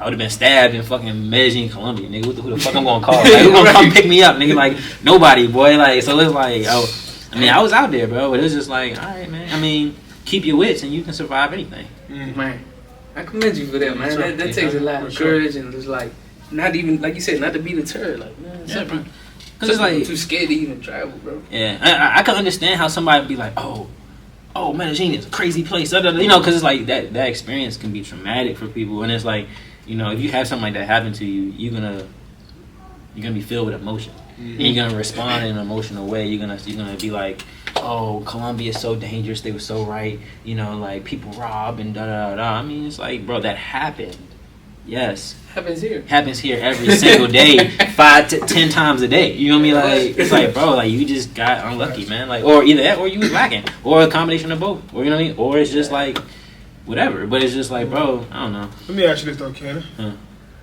I would have been stabbed in fucking Medellin, Colombia, nigga. Who the fuck I'm gonna call? Like, who gonna come pick me up, nigga? Like, nobody, boy. Like, so it's like, I mean, I was out there, bro, but it was just like, all right, man. I mean, keep your wits and you can survive anything. Man, I commend you for that, man. That takes a lot of courage and just like, not even, like you said, not to be deterred. Like, man, bro. Cause it's like too scared to even travel, bro. Yeah, I can understand how somebody would be like, oh, Medellin is a crazy place, you know, because it's like that experience can be traumatic for people, and it's like, you know, if you have something like that happen to you, you're gonna be filled with emotion, and you're gonna respond in an emotional way. You're gonna be like, oh, Colombia is so dangerous. They were so right, you know, like people rob and da da da. I mean, it's like, bro, that happened. Yes. Happens here every single day, 5 to 10 times a day. You know what I mean? Like, it's like, bro, like you just got unlucky, man. Like, or either that, or you was lacking, or a combination of both. Or you know what I mean? Or it's just like whatever. But it's just like, bro, I don't know. Let me ask you this though, Kenon.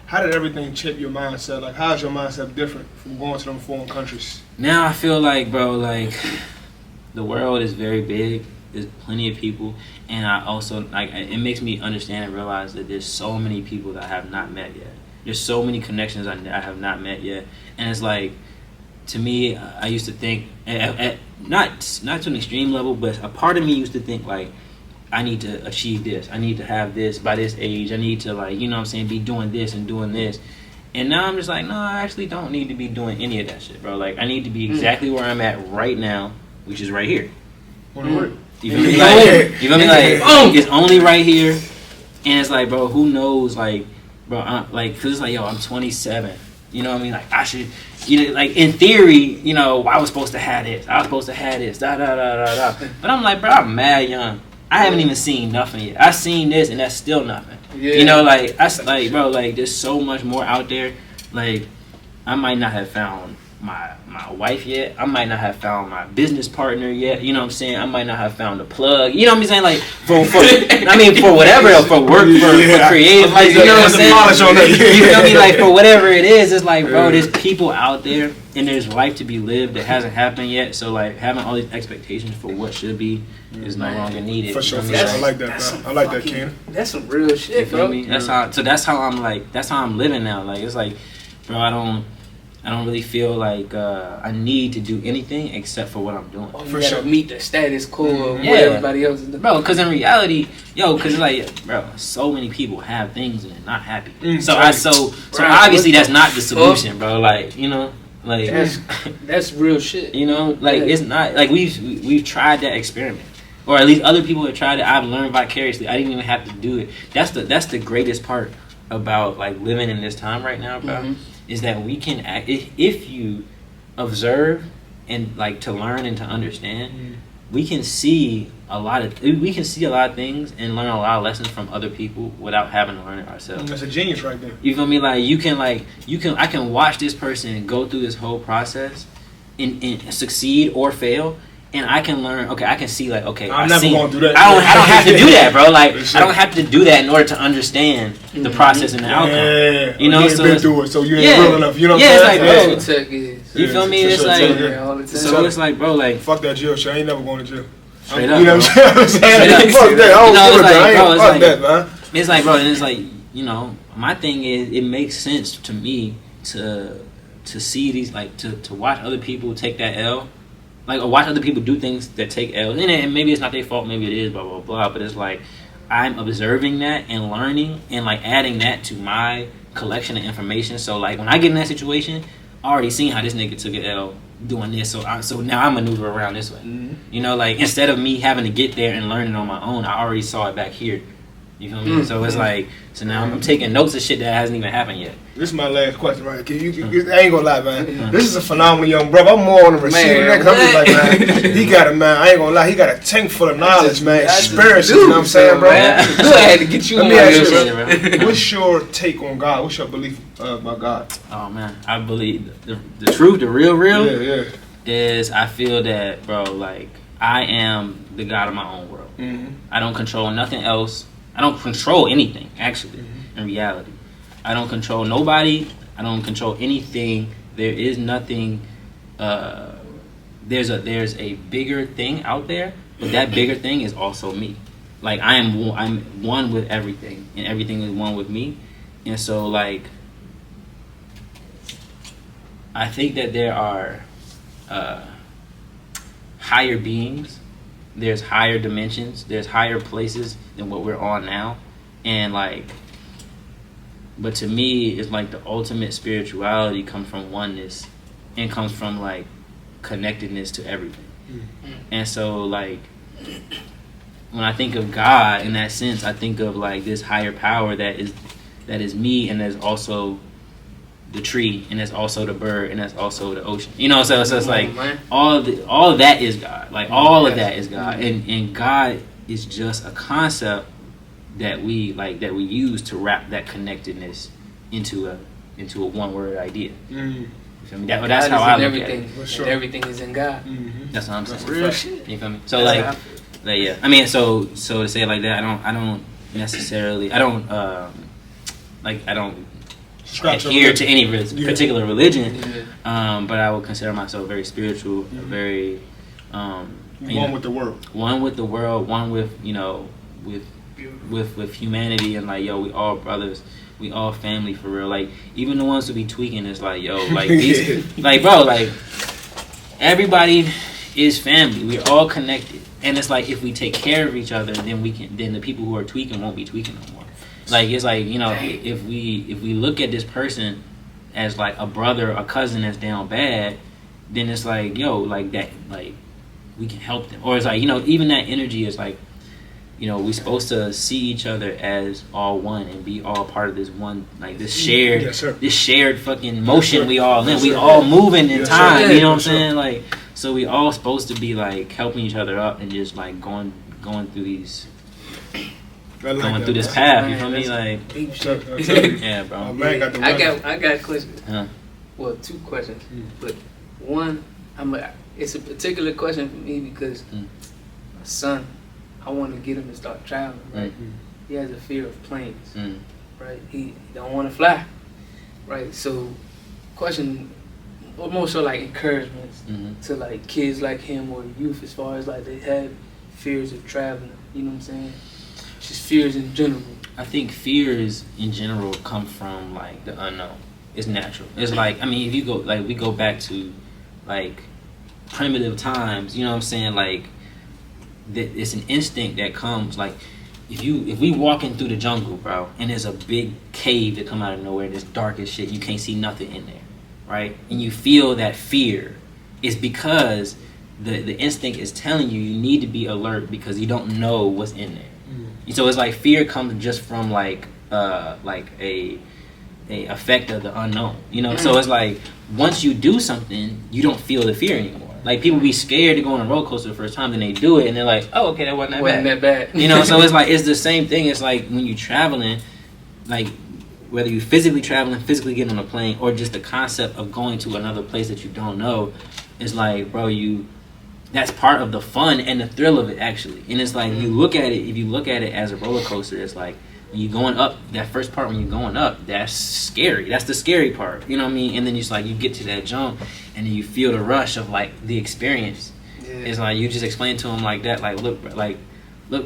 How did everything shape your mindset? Like, how is your mindset different from going to them foreign countries? Now I feel like, bro, like the world is very big. There's plenty of people, and I also like it makes me understand and realize that there's so many people that I have not met yet. There's so many connections I have not met yet, and it's like, to me, I used to think at not to an extreme level, but a part of me used to think like, I need to achieve this, I need to have this by this age, I need to, like, you know what I'm saying, be doing this and doing this. And now I'm just like, no, I actually don't need to be doing any of that shit, bro. Like, I need to be exactly where I'm at right now, which is right here. You feel me? Like, it's only right here, and it's like, bro, who knows? Like, bro, like, cause it's like, yo, I'm 27. You know what I mean? Like, I should, you know, like in theory, you know, I was supposed to have this. Da da da da da. But I'm like, bro, I'm mad young. I haven't even seen nothing yet. I seen this, and that's still nothing. Yeah. You know, like, like, bro, like, there's so much more out there. Like, I might not have found my wife yet. I might not have found my business partner yet. You know what I'm saying? I might not have found a plug. You know what I'm saying? Like, for I mean, for whatever, for work, for creative, like, you know what I'm saying? You feel me? Like, for whatever it is, it's like, bro, there's people out there, and there's life to be lived that hasn't happened yet. So, like, having all these expectations for what should be is no longer needed. For sure, I like that, bro. I like that, Kenon. That's some real shit, you feel me? That's how I'm like, that's how I'm living now. Like, it's like, bro, I don't really feel like I need to do anything except for what I'm doing. For sure, meet the status quo of what everybody else is doing. Bro, because in reality, because like, bro, so many people have things and they're not happy. So obviously that's not the solution, bro. Like, you know, like that's real shit. You know, like it's not like we've tried that experiment, or at least other people have tried it. I've learned vicariously. I didn't even have to do it. That's the greatest part about like living in this time right now, bro. Is that we can act if you observe and like to learn and to understand, we can see a lot of things and learn a lot of lessons from other people without having to learn it ourselves. That's a genius right there. You feel me? Like I can watch this person go through this whole process and succeed or fail. And I can learn. Okay, I can see. Like, okay, I'm never gonna do that. I don't have to do that, bro. Like, I don't have to do that in order to understand the process and the outcome. Yeah, you know, so been through it, so you ain't real enough. You know what I'm saying? It's like, bro. You feel me? It's like, so it's like, bro, like, fuck that jail shit. I ain't never going to jail. Straight up, you know what I'm saying? Fuck that. I don't give a damn. Fuck that, man. It's like, bro, and it's like, you know, my thing is, it makes sense to me to see these, like, to watch other people take that L. Like, or watch other people do things that take L's. And maybe it's not their fault, maybe it is, blah, blah, blah. But it's like, I'm observing that and learning and, like, adding that to my collection of information. So, like, when I get in that situation, I already seen how this nigga took an L doing this. So now I maneuver around this way. You know, like, instead of me having to get there and learning on my own, I already saw it back here. You feel me? So it's like, so now I'm taking notes of shit that hasn't even happened yet. This is my last question, right? I ain't gonna lie, man. This is a phenomenal young brother. I'm more on the receiving end, because I'm just like, man, he got it, man. I ain't gonna lie, he got a tank full of knowledge, man. Experiences, you know what I'm saying, bro? I had to get you on this shit, bro. What's your take on God? What's your belief about God? Oh, man. I believe the truth, the real, is I feel that, bro, like, I am the God of my own world. I don't control nothing else. I don't control anything, actually, in reality. I don't control nobody. I don't control anything. There is nothing. There's a bigger thing out there, but that bigger thing is also me. Like, I'm one with everything, and everything is one with me. And so, like, I think that there are higher beings, there's higher dimensions, there's higher places than what we're on now. And, like, but to me, it's like the ultimate spirituality comes from oneness and comes from, like, connectedness to everything. Mm-hmm. And so, like, when I think of God in that sense, I think of, like, this higher power that is me, and there's also the tree, and there's also the bird, and there's also the ocean. You know, so it's like all of that is God. Like, all of that is God, and God is just a concept that we use to wrap that connectedness into a one word idea. Mm-hmm. You feel me? That's how I look at it. Sure. Everything is in God. Mm-hmm. That's what I'm saying. Real shit. You feel me? So like yeah. I mean, so to say it like that, I don't necessarily adhere to any particular religion, but I would consider myself very spiritual, very one with the world, one with with humanity, and like, yo, we all brothers, we all family for real. Like, even the ones who be tweaking, it's like, yo, like these, like, bro, like, everybody is family. We're all connected, and it's like, if we take care of each other, then the people who are tweaking won't be tweaking no more. Like, it's like, you know, if we look at this person as like a brother, a cousin that's down bad, then it's like, yo, like that, like, we can help them. Or it's like, you know, even that energy is like, you know, we're supposed to see each other as all one and be all part of this one, like this shared fucking motion we all in. We all moving in time, you know what I'm saying? Like, so we all supposed to be like helping each other up and just like going through these. Going through this path, you feel me? Like, yeah, bro. I got questions. Well, 2 questions, but one, it's a particular question for me because my son, I want to get him to start traveling. Right? He has a fear of planes. Right? He don't want to fly. Right? So, question, or more so like encouragements to like kids like him or youth, as far as like they have fears of traveling. You know what I'm saying? Just fears in general. I think fears in general come from like the unknown. It's natural. It's like, I mean, if you go, like, we go back to like primitive times, you know what I'm saying? Like, it's an instinct that comes. Like, if we walking through the jungle, bro, and there's a big cave that come out of nowhere, this dark as shit, you can't see nothing in there, right? And you feel that fear, it's because the instinct is telling you need to be alert because you don't know what's in there. So it's like fear comes just from like a effect of the unknown, you know. So it's like once you do something, you don't feel the fear anymore. Like, people be scared to go on a roller coaster the first time, then they do it, and they're like, oh, okay, that wasn't that bad. You know. So it's like, it's the same thing. It's like when you're traveling, like whether you're physically traveling, physically getting on a plane, or just the concept of going to another place that you don't know, it's like, bro, that's part of the fun and the thrill of it, actually. And it's like, if you look at it as a roller coaster, it's like when you're going up, that first part when you're going up, that's scary. That's the scary part, you know what I mean? And then it's like you get to that jump and then you feel the rush of like the experience. Yeah. It's like you just explain to them like that, like, look,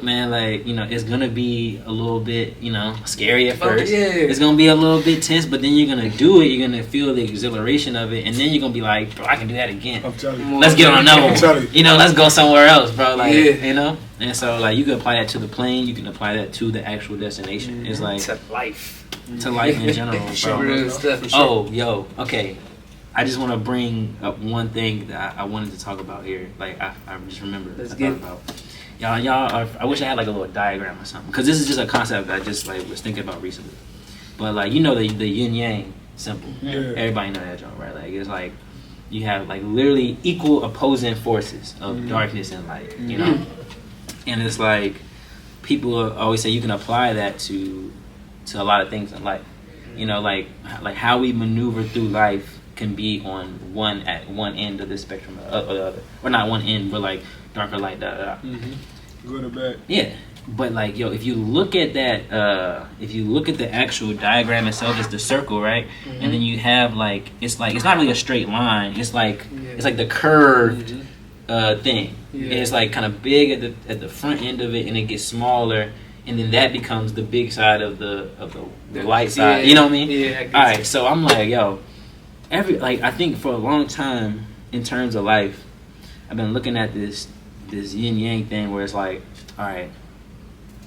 man, like, you know, it's gonna be a little bit, you know, scary at first. Yeah. It's gonna be a little bit tense, but then you're gonna do it. You're gonna feel the exhilaration of it, and then you're gonna be like, bro, I can do that again. I'm telling you. Let's get on another one. You know, let's go somewhere else, bro. Like, you know. And so, like, you can apply that to the plane. You can apply that to the actual destination. It's like to life in general, bro. Oh, yo, okay. I just want to bring up one thing that I wanted to talk about here. Like, I just remembered. Let's get about. Y'all I wish I had like a little diagram or something, because this is just a concept that I just like was thinking about recently. But like, you know, the yin yang symbol. Yeah. Everybody know that joke, right? Like, it's like you have like literally equal opposing forces of darkness and light, you know. And it's like people always say you can apply that to a lot of things in life. You know, like how we maneuver through life can be on one end of the spectrum or the other, or not one end, but like dark or light, good or bad. Yeah, but like, yo, if you look at that, if you look at the actual diagram itself, it's the circle, right? And then you have like it's not really a straight line. It's like it's like the curved thing. Yeah. And it's like kind of big at the front end of it, and it gets smaller, and then that becomes the big side of the light side. You know what I mean? Yeah. All right. So I'm like, yo, I think for a long time in terms of life, I've been looking at this yin yang thing where it's like, all right,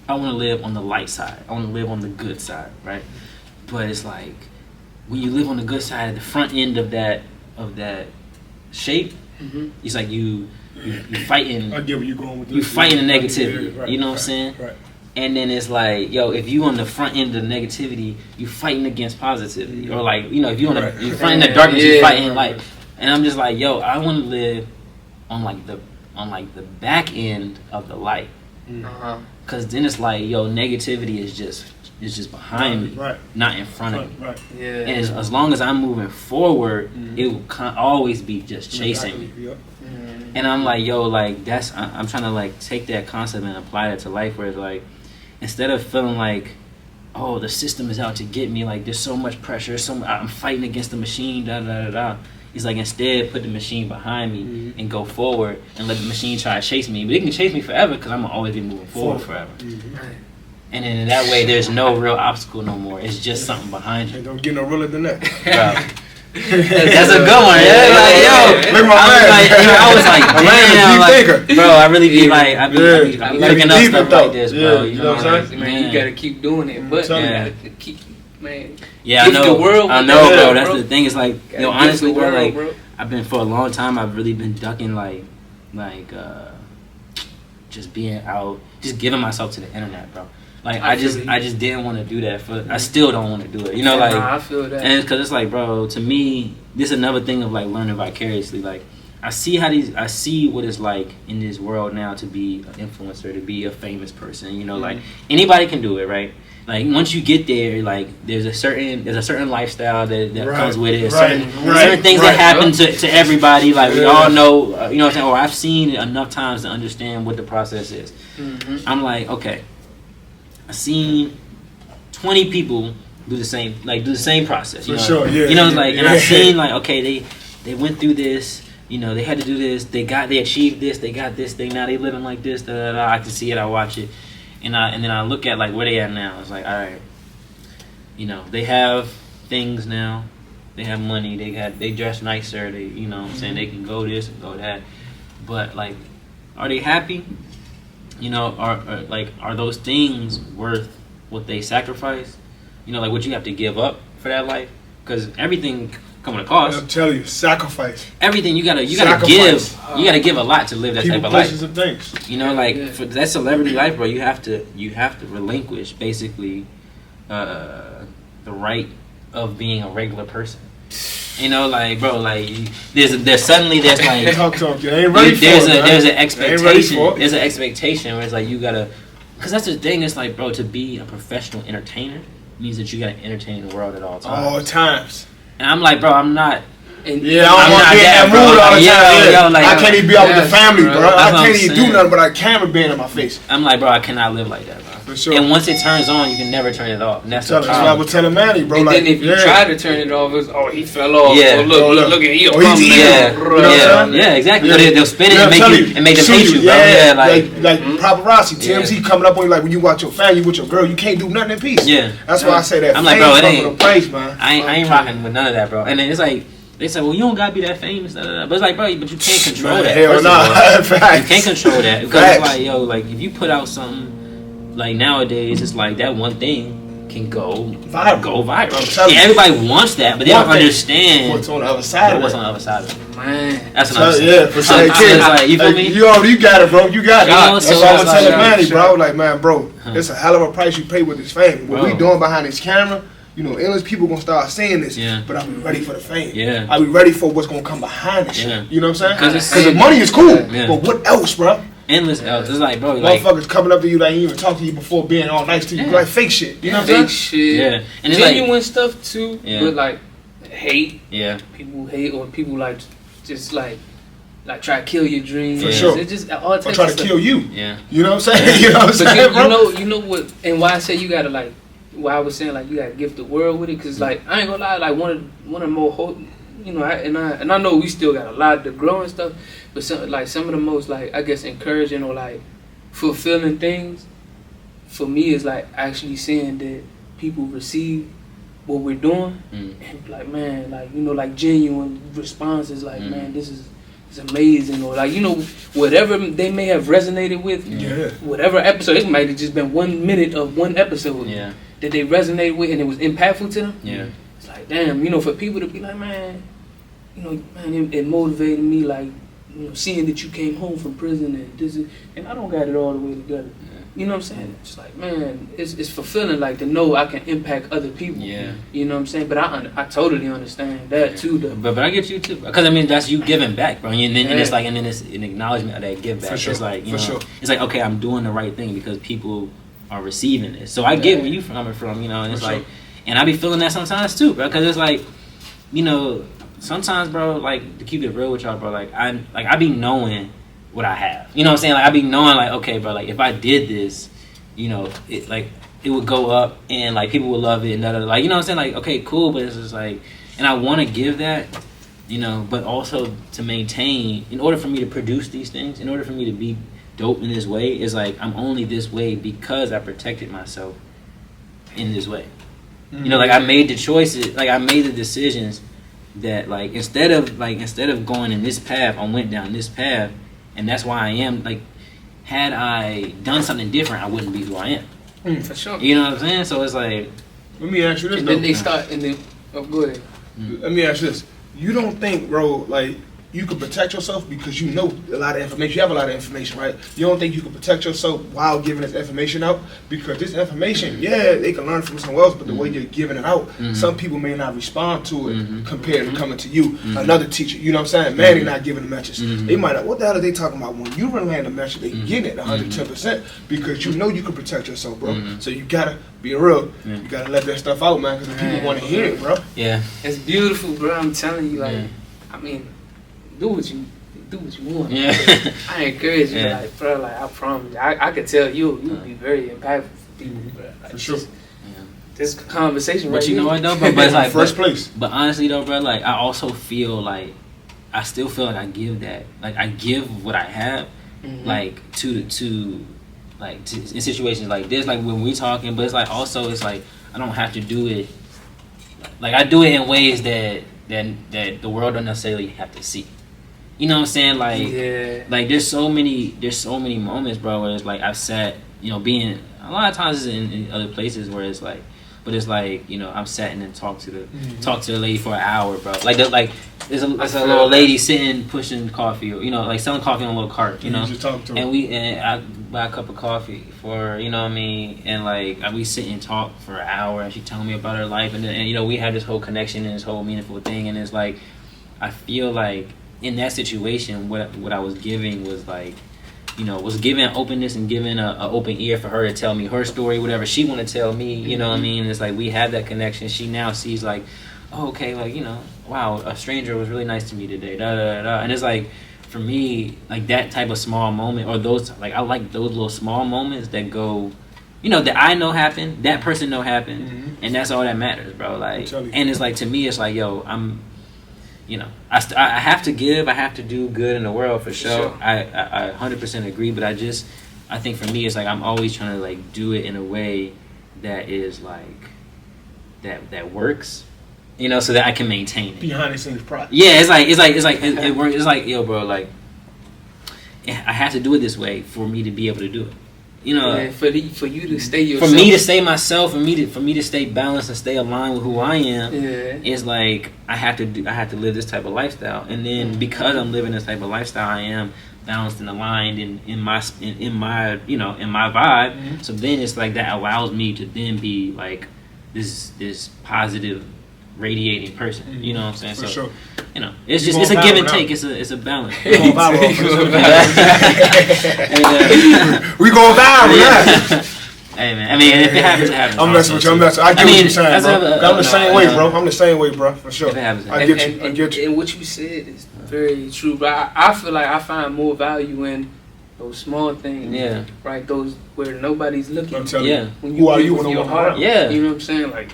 I want to live on the light side. I want to live on the good side, right? But it's like when you live on the good side, at the front end of that shape, it's like you fighting. I get where you're going with this. You fighting the negativity. Right, you know what I'm saying? Right. And then it's like, yo, if you on the front end of the negativity, you fighting against positivity, or like, you know, if you on the front end of darkness, you fighting light. And I'm just like, yo, I want to live on like the back end of the light, because then it's like, yo, negativity is just behind me, not in front of me. Yeah. And as long as I'm moving forward, it will always be just chasing me. And I'm like, yo, like I'm trying to like take that concept and apply it to life, where it's like, instead of feeling like, oh, the system is out to get me, like there's so much pressure, I'm fighting against the machine, da da da da. He's like, instead, put the machine behind me and go forward and let the machine try to chase me. But it can chase me forever because I'm gonna always be moving forward forever. And then in that way, there's no real obstacle no more. It's just something behind you. Don't get no realer than that. Bro. That's a good one. Yeah, like, yo, I was like, damn, bro, I really be like, I be looking up stuff like this, bro. You know what I'm saying? Man, you gotta keep doing it, but you gotta keep, man. Yeah, I know, bro. That's the thing. It's like, yo, honestly, bro, like, I've been for a long time. I've really been ducking, like, just being out, just giving myself to the internet, bro. Like, I just didn't want to do that. I still don't want to do it. You know, like, I feel that. And it's because it's like, bro, to me, this is another thing of like learning vicariously. Like, I see what it's like in this world now to be an influencer, to be a famous person. You know, like anybody can do it, right? Like once you get there, like there's a certain lifestyle that comes with it. Certain things that happen to everybody. Like we all know, you know what I'm saying? Or I've seen it enough times to understand what the process is. I'm like, okay, I've seen 20 people do the same process. You know? Sure, yeah. You know, like, and I've seen like, okay, they went through this. You know, they had to do this. They achieved this. They got this thing. Now they living like this. Da, da, da. I can see it. I watch it. And then I look at like where they at now. It's like, all right, you know, they have things now. They have money. They dress nicer. They, you know what I'm saying, they can go this and go that. But like, are they happy? You know, are those things worth what they sacrifice? You know, like what you have to give up for that life? Because everything come at a cost. I'm telling you, sacrifice. Everything you gotta give. You gotta give a lot to live that type of life. Places, and things. You know, like for that celebrity life, bro, you have to relinquish basically the right of being a regular person. You know, like, bro, like there's like there's an expectation. There's an expectation where it's like you gotta, because that's the thing. It's like, bro, to be a professional entertainer means that you gotta entertain the world at all times. All times. And I'm like, bro, I'm not. And I don't want to be in that mood all the time. Like, I can't even be out with the family, bro. I can't even do nothing but a camera being in my face. I'm like, bro, I cannot live like that, bro. For sure. And once it turns on, you can never turn it off. And that's what I was telling Manny, bro. And like, then if you try to turn it off, it's, he fell off. Yeah. Look at he a bum now. Yeah, exactly. Yeah. They'll spin it and make them hate you, bro. Yeah, like paparazzi, TMZ coming up on you, like when you watch your family, you with your girl, you can't do nothing in peace. Yeah. That's why I say that. I'm like, bro, it ain't. Price, man. I ain't rocking with none of that, bro. And then it's like, they say, well, you don't gotta be that famous, but it's like, bro, but you can't control that. Hell no. You can't control that because it's like, yo, like if you put out something, like nowadays, it's like that one thing can go viral. Yeah, everybody wants that, but they don't understand what's on the other side. What's on the other side of it? Man, that's what I'm saying. Yeah, for sure. Like, you feel me? You got it, bro. You got it. That's why I was telling Manny, bro. Like, man, bro, it's a hell of a price you pay with this fame. What we doing behind this camera. You know, endless people gonna start saying this, but I'll be ready for the fame. Yeah, I'll be ready for what's gonna come behind this shit. You know what I'm saying? Because the money is cool, but what else, bro? Endless else. It's like, bro, motherfuckers coming up to you that ain't even talk to you before being all nice to you, like fake shit. You know what I'm saying? Fake shit. Yeah, and it's genuine stuff too, but like hate. Yeah, people hate or people like just like try to kill your dreams. For sure. It's just all types or try of to kill you. Yeah, you know what I'm saying? You know what I'm saying, bro? You know what? And why I say you gotta like. Why I was saying like you gotta gift the world with it, cause like I ain't gonna lie, like one of the more you know, and I know we still got a lot to grow and stuff, but some of the most like I guess encouraging or like fulfilling things for me, it's like actually seeing that people receive what we're doing, and like, man, like, you know, like genuine responses, like, man, this is amazing, or like, you know, whatever they may have resonated with, whatever episode, it might have just been 1 minute of one episode that they resonated with and it was impactful to them. It's like, damn, you know, for people to be like, man, you know, man, it motivated me, like, you know, seeing that you came home from prison and this is, and I don't got it all the way together. You know what I'm saying? It's like, man, it's fulfilling, like, to know I can impact other people. You know what I'm saying? But I totally understand that too, though. But I get you too, because I mean that's you giving back, bro. And then it's like, and then it's an acknowledgement of that give back. It's like, you know, it's like, okay, I'm doing the right thing because people are receiving this. So I get where you coming from, you know. And it's like, and I be feeling that sometimes too, bro. Because it's like, you know, sometimes, bro, like, to keep it real with y'all, bro, like I be knowing what I have, you know what I'm saying? Like, I be knowing, like, okay, bro, like, if I did this, you know, it, like, it would go up and, like, people would love it and like, you know what I'm saying? Like, okay, cool, but it's just like, and I want to give that, you know, but also to maintain, in order for me to produce these things, in order for me to be dope in this way, is like, I'm only this way because I protected myself in this way. You know, like, I made the choices, like, I made the decisions that, like, instead of going in this path, I went down this path. And that's why I am, like, had I done something different, I wouldn't be who I am. For sure. You know what I'm saying? So it's like, let me ask you this, and then they start, and then, go ahead. Let me ask you this. You don't think, bro, like, you could protect yourself because you know a lot of information. You have a lot of information, right? You don't think you can protect yourself while giving this information out? Because this information, they can learn from someone else, but the way you're giving it out, some people may not respond to it compared to coming to you, another teacher. You know what I'm saying? Man, they're not giving a message. They might not, what the hell are they talking about? When you relay the message, they getting it 110% because you know you can protect yourself, bro. So you gotta be real. You gotta let that stuff out, man, because the people want to hear it, bro. Yeah. It's beautiful, bro. I'm telling you, like, I mean, do what you want. I encourage you, like, bro, like, I promise you, I could tell you'll be very impactful for people, bro. Like, for sure. This conversation, but right, you know what though, bro? But it's like first place. But honestly though, bro, like, I also feel like I still feel like I give that, like, I give what I have, like, to in situations like this, like when we talking. But it's like also, it's like I don't have to do it. Like, I do it in ways that the world don't necessarily have to see. You know what I'm saying? Like, like there's so many moments, bro, where it's like I've sat, you know, being a lot of times in other places where it's like, but it's like, you know, I'm sat and talk to the lady for an hour, bro. Like, there's a little lady sitting pushing coffee, or, you know, like selling coffee on a little cart, you know. You just talk to her. And I buy a cup of coffee for, you know what I mean, and like we sit and talk for an hour, and she telling me about her life, and you know, we have this whole connection and this whole meaningful thing, and it's like I feel like in that situation, what I was giving was like, you know, was giving openness and giving an open ear for her to tell me her story, whatever she want to tell me, you know what I mean? It's like we have that connection. She now sees like, oh, okay, like, you know, wow, a stranger was really nice to me today, da da da. And it's like, for me, like that type of small moment, or those, like, I like those little small moments that go, you know, that I know happened, that person know happened, and that's all that matters, bro. Like, and it's like, to me, it's like, yo, I'm, you know, I have to give, I have to do good in the world for sure. I 100% agree, but I think for me, it's like I'm always trying to like do it in a way that is like that works, you know, so that I can maintain it. Behind the scenes process. Yeah, it works. It's like, yo, bro, like I have to do it this way for me to be able to do it. You know, for you to stay yourself. For me to stay myself, for me to stay balanced and stay aligned with who I am, it's like I have to live this type of lifestyle. And then because I'm living this type of lifestyle, I am balanced and aligned in my you know, in my vibe. So then it's like that allows me to then be like this positive, radiating person. You know what I'm saying? For sure. You know, it's just it's a give and take. It's a balance. We going viral now. Hey man, I mean, if it happens, it happens. I'm messing with you. I get what you're saying, bro. I'm the same way, bro. I'm the same way, bro. For sure. I get you. And what you said is very true, but I feel like I find more value in those small things. Yeah. Right. Those where nobody's looking. I'm telling you. When you are you with your heart? Yeah. You know what I'm saying? Like,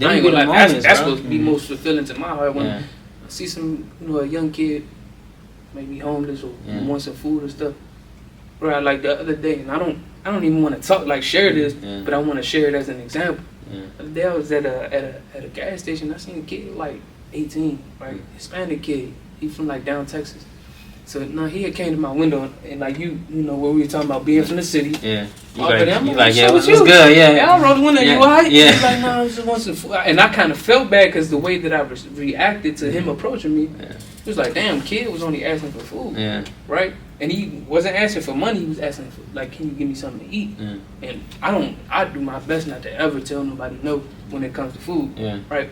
I ain't gonna lie. That's supposed to be most fulfilling to my heart when I see some, you know, a young kid, maybe homeless or want some food or stuff. Right. Like the other day, and I I don't even want to talk like share this, but I want to share it as an example. The other day I was at a gas station. I seen a kid like 18, right, Hispanic kid. He from like down Texas. So no, he had came to my window and like you know what we were talking about being from the city. Yeah. I'm like yeah, what's good? Yeah. Yeah, I rolled the window. Yeah. You alright? Yeah. He's like, no, I just want some food. And I kind of felt bad because the way that I reacted to him approaching me, he was like, damn, kid was only asking for food. Yeah. Right? And he wasn't asking for money. He was asking for like, can you give me something to eat? And I do my best not to ever tell nobody no when it comes to food. Yeah. Right?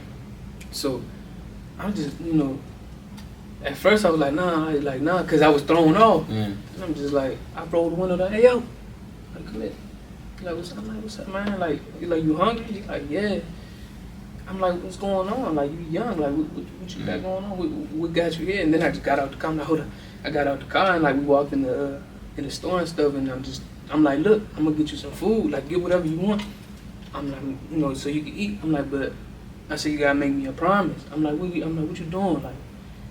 So I'm just, you know. At first I was like, nah, because I was thrown off. And I'm just like, I rolled the window down, hey, yo, like, come here. He's like, what's up, man? Like, you hungry? He's like, yeah. I'm like, what's going on? Like, you young. Like, what you got going on? What got you here? And then I just got out the car. I'm like, hold up. I got out the car and, like, we walked in the store and stuff. And I'm like, look, I'm going to get you some food. Like, get whatever you want. I'm like, you know, so you can eat. I'm like, but I said, you got to make me a promise. I'm like, what you doing? Like,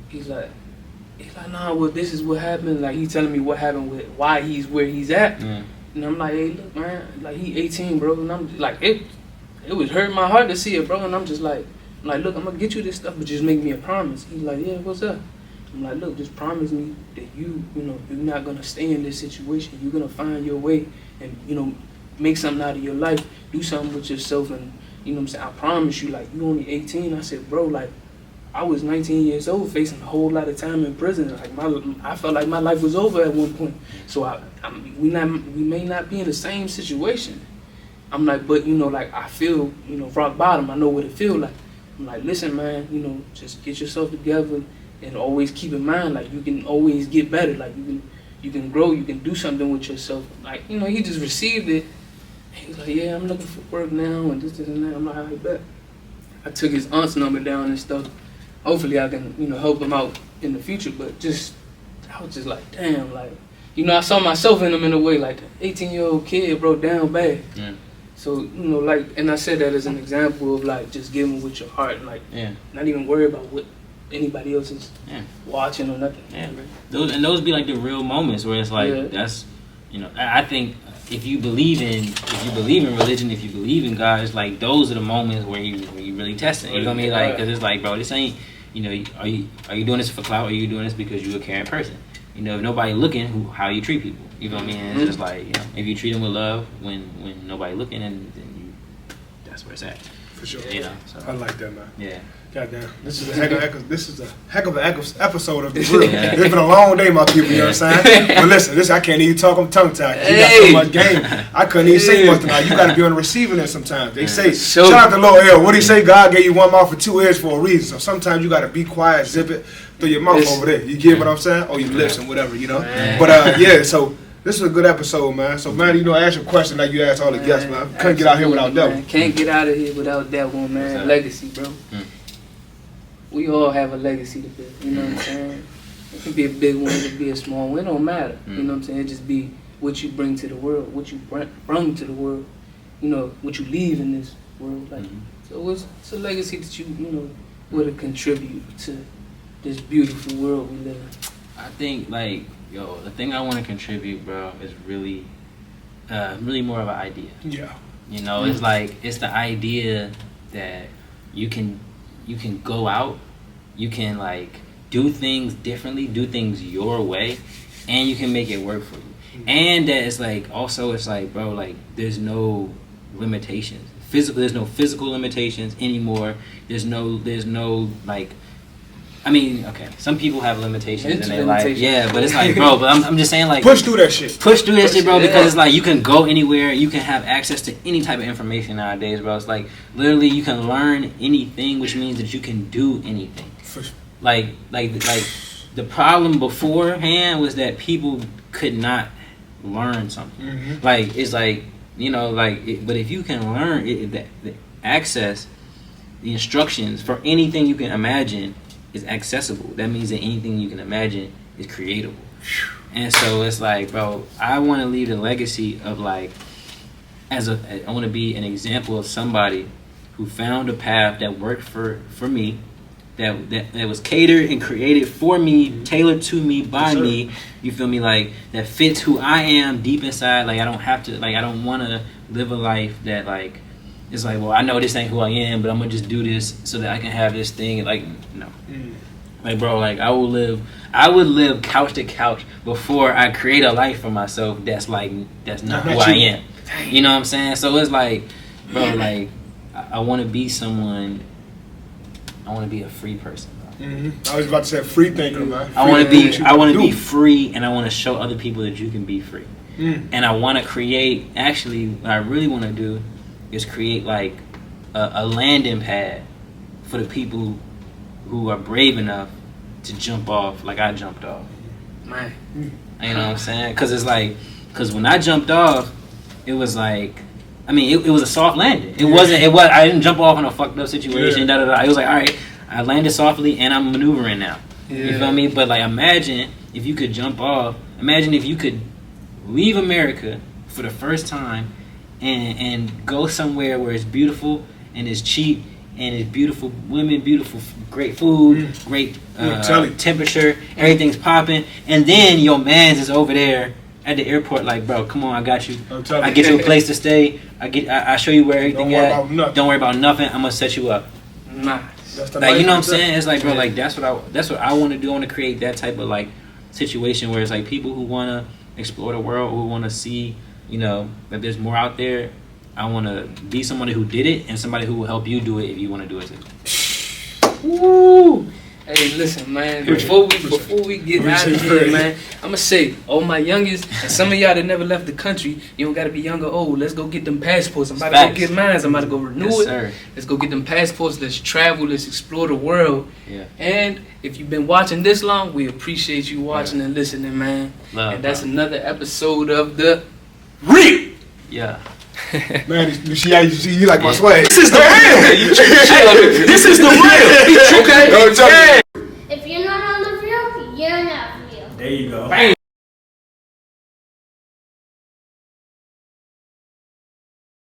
He's like, nah, well, this is what happened. Like, he's telling me what happened with why he's where he's at. And I'm like, hey, look, man, like, he 18, bro. And I'm like, it was hurting my heart to see it, bro. And I'm just like, look, I'm going to get you this stuff, but just make me a promise. He's like, yeah, what's up? I'm like, look, just promise me that you know, you're not going to stay in this situation. You're going to find your way and, you know, make something out of your life. Do something with yourself. And, you know what I'm saying? I promise you, like, you only 18. I said, bro, like, I was 19 years old, facing a whole lot of time in prison. Like I felt like my life was over at one point. So we may not be in the same situation. I'm like, but you know, like I feel, you know, rock bottom. I know what it feels like. I'm like, listen, man, you know, just get yourself together and always keep in mind, like you can always get better. Like you can grow, you can do something with yourself. Like, you know, he just received it. He's like, yeah, I'm looking for work now and this and that. I'm like, I bet. I took his aunt's number down and stuff. Hopefully I can, you know, help him out in the future. But I was just like, damn, like, you know, I saw myself in him in a way, like, the 18-year-old kid, bro, down bad. So, you know, like, and I said that as an example of, like, just giving with your heart and, like, not even worry about what anybody else is watching or nothing. Those be, like, the real moments where it's, like, that's, you know, I think if you believe in religion, if you believe in God, it's, like, those are the moments where you really test it. You know what I mean? Like, because it's, like, bro, this ain't, you know, are you doing this for clout? Or are you doing this because you're a caring person? You know, if nobody looking, how you treat people. You know what I mean? It's just like, you know, if you treat them with love when nobody looking, and then that's where it's at. For sure. You know, so. I like that, man. Yeah. Goddamn. This is a heck of an episode of The Real. It's been a long day, my people, you know what I'm saying? But listen, I can't even talk, I'm tongue-tied. You got so much game. I couldn't even say much tonight. You got to be on the receiving end sometimes. They say, shout out to Lil L. What do he say? God gave you one mouth for 2 ears for a reason. So sometimes you got to be quiet, zip it through your mouth over there. You get what I'm saying? Or your lips and whatever, you know? But, yeah, so this is a good episode, man. So, man, you know, I asked you a question like you asked all the guests, man. Couldn't get out here without that one. Can't get out of here without that one, man. Legacy, bro. We all have a legacy to build, you know what I'm saying? It can be a big one, it can be a small one, it don't matter. You know what I'm saying? It just be what you bring to the world, what you bring to the world, you know, what you leave in this world. Like, so it's a legacy that you know, would contribute to this beautiful world we live in. I think, like, yo, the thing I want to contribute, bro, is really more of an idea. Yeah. You know, it's like, it's the idea that you can go out, you can, like, do things differently, do things your way, and you can make it work for you. And that it's like, also it's like, bro, like, there's no limitations. There's no physical limitations anymore. There's no like, I mean, okay, some people have limitations in their life. Yeah, but it's like, bro, but I'm just saying, like, push through that shit, bro, because it's like, you can go anywhere, you can have access to any type of information nowadays, bro. It's like, literally, you can learn anything, which means that you can do anything. Like the problem beforehand was that people could not learn something. Like, it's like, you know, like, but if you can learn the access, the instructions for anything you can imagine is accessible. That means that anything you can imagine is creatable. And so it's like, bro, I want to leave a legacy of, like, I want to be an example of somebody who found a path that worked for me, that was catered and created for me, tailored to me by me. You feel me? Like that fits who I am deep inside. Like I don't have to. Like I don't want to live a life that like it's like, well, I know this ain't who I am, but I'm gonna just do this so that I can have this thing. Like no, like bro, like I would live couch to couch before I create a life for myself. That's not who I am. You know what I'm saying? So it's like, bro, like I want to be someone. I want to be a free person, bro. I was about to say free thinker, man. I want to be free, and I want to show other people that you can be free. And I want to create. Actually, what I really want to do is create like a landing pad for the people who are brave enough to jump off like I jumped off. Man, you know what I'm saying? Because when I jumped off, it was like. I mean, it was a soft landing. It wasn't. I didn't jump off in a fucked up situation. Da da da. It was like, all right, I landed softly and I'm maneuvering now. You feel me? But like, imagine if you could jump off. Imagine if you could leave America for the first time and go somewhere where it's beautiful and it's cheap and it's beautiful women, beautiful, great food, great temperature, everything's popping, and then your man's is over there at the airport, like, bro, come on, I got you. I get you a place to stay. I show you where everything at. Don't worry about nothing. I'm gonna set you up. Nice. Like, you know what I'm saying? It's like, bro, like that's what I want to do. I want to create that type of like situation where it's like people who want to explore the world, who want to see, you know, that there's more out there. I want to be somebody who did it and somebody who will help you do it if you want to do it too. Woo! Hey, listen, man. Before we get out of here, man, I'ma say, all my youngest and some of y'all that never left the country, you don't gotta be young or old. Let's go get them passports. I'm about to go get mine. I'm about to go renew it. Sir. Let's go get them passports. Let's travel. Let's explore the world. Yeah. And if you've been watching this long, we appreciate you watching and listening, man. And that's another episode of the Real. Yeah. Man, you see, you like my swag. This is the real. This is the real. Okay. If you're not on the real, you're not real. There you go. Bam.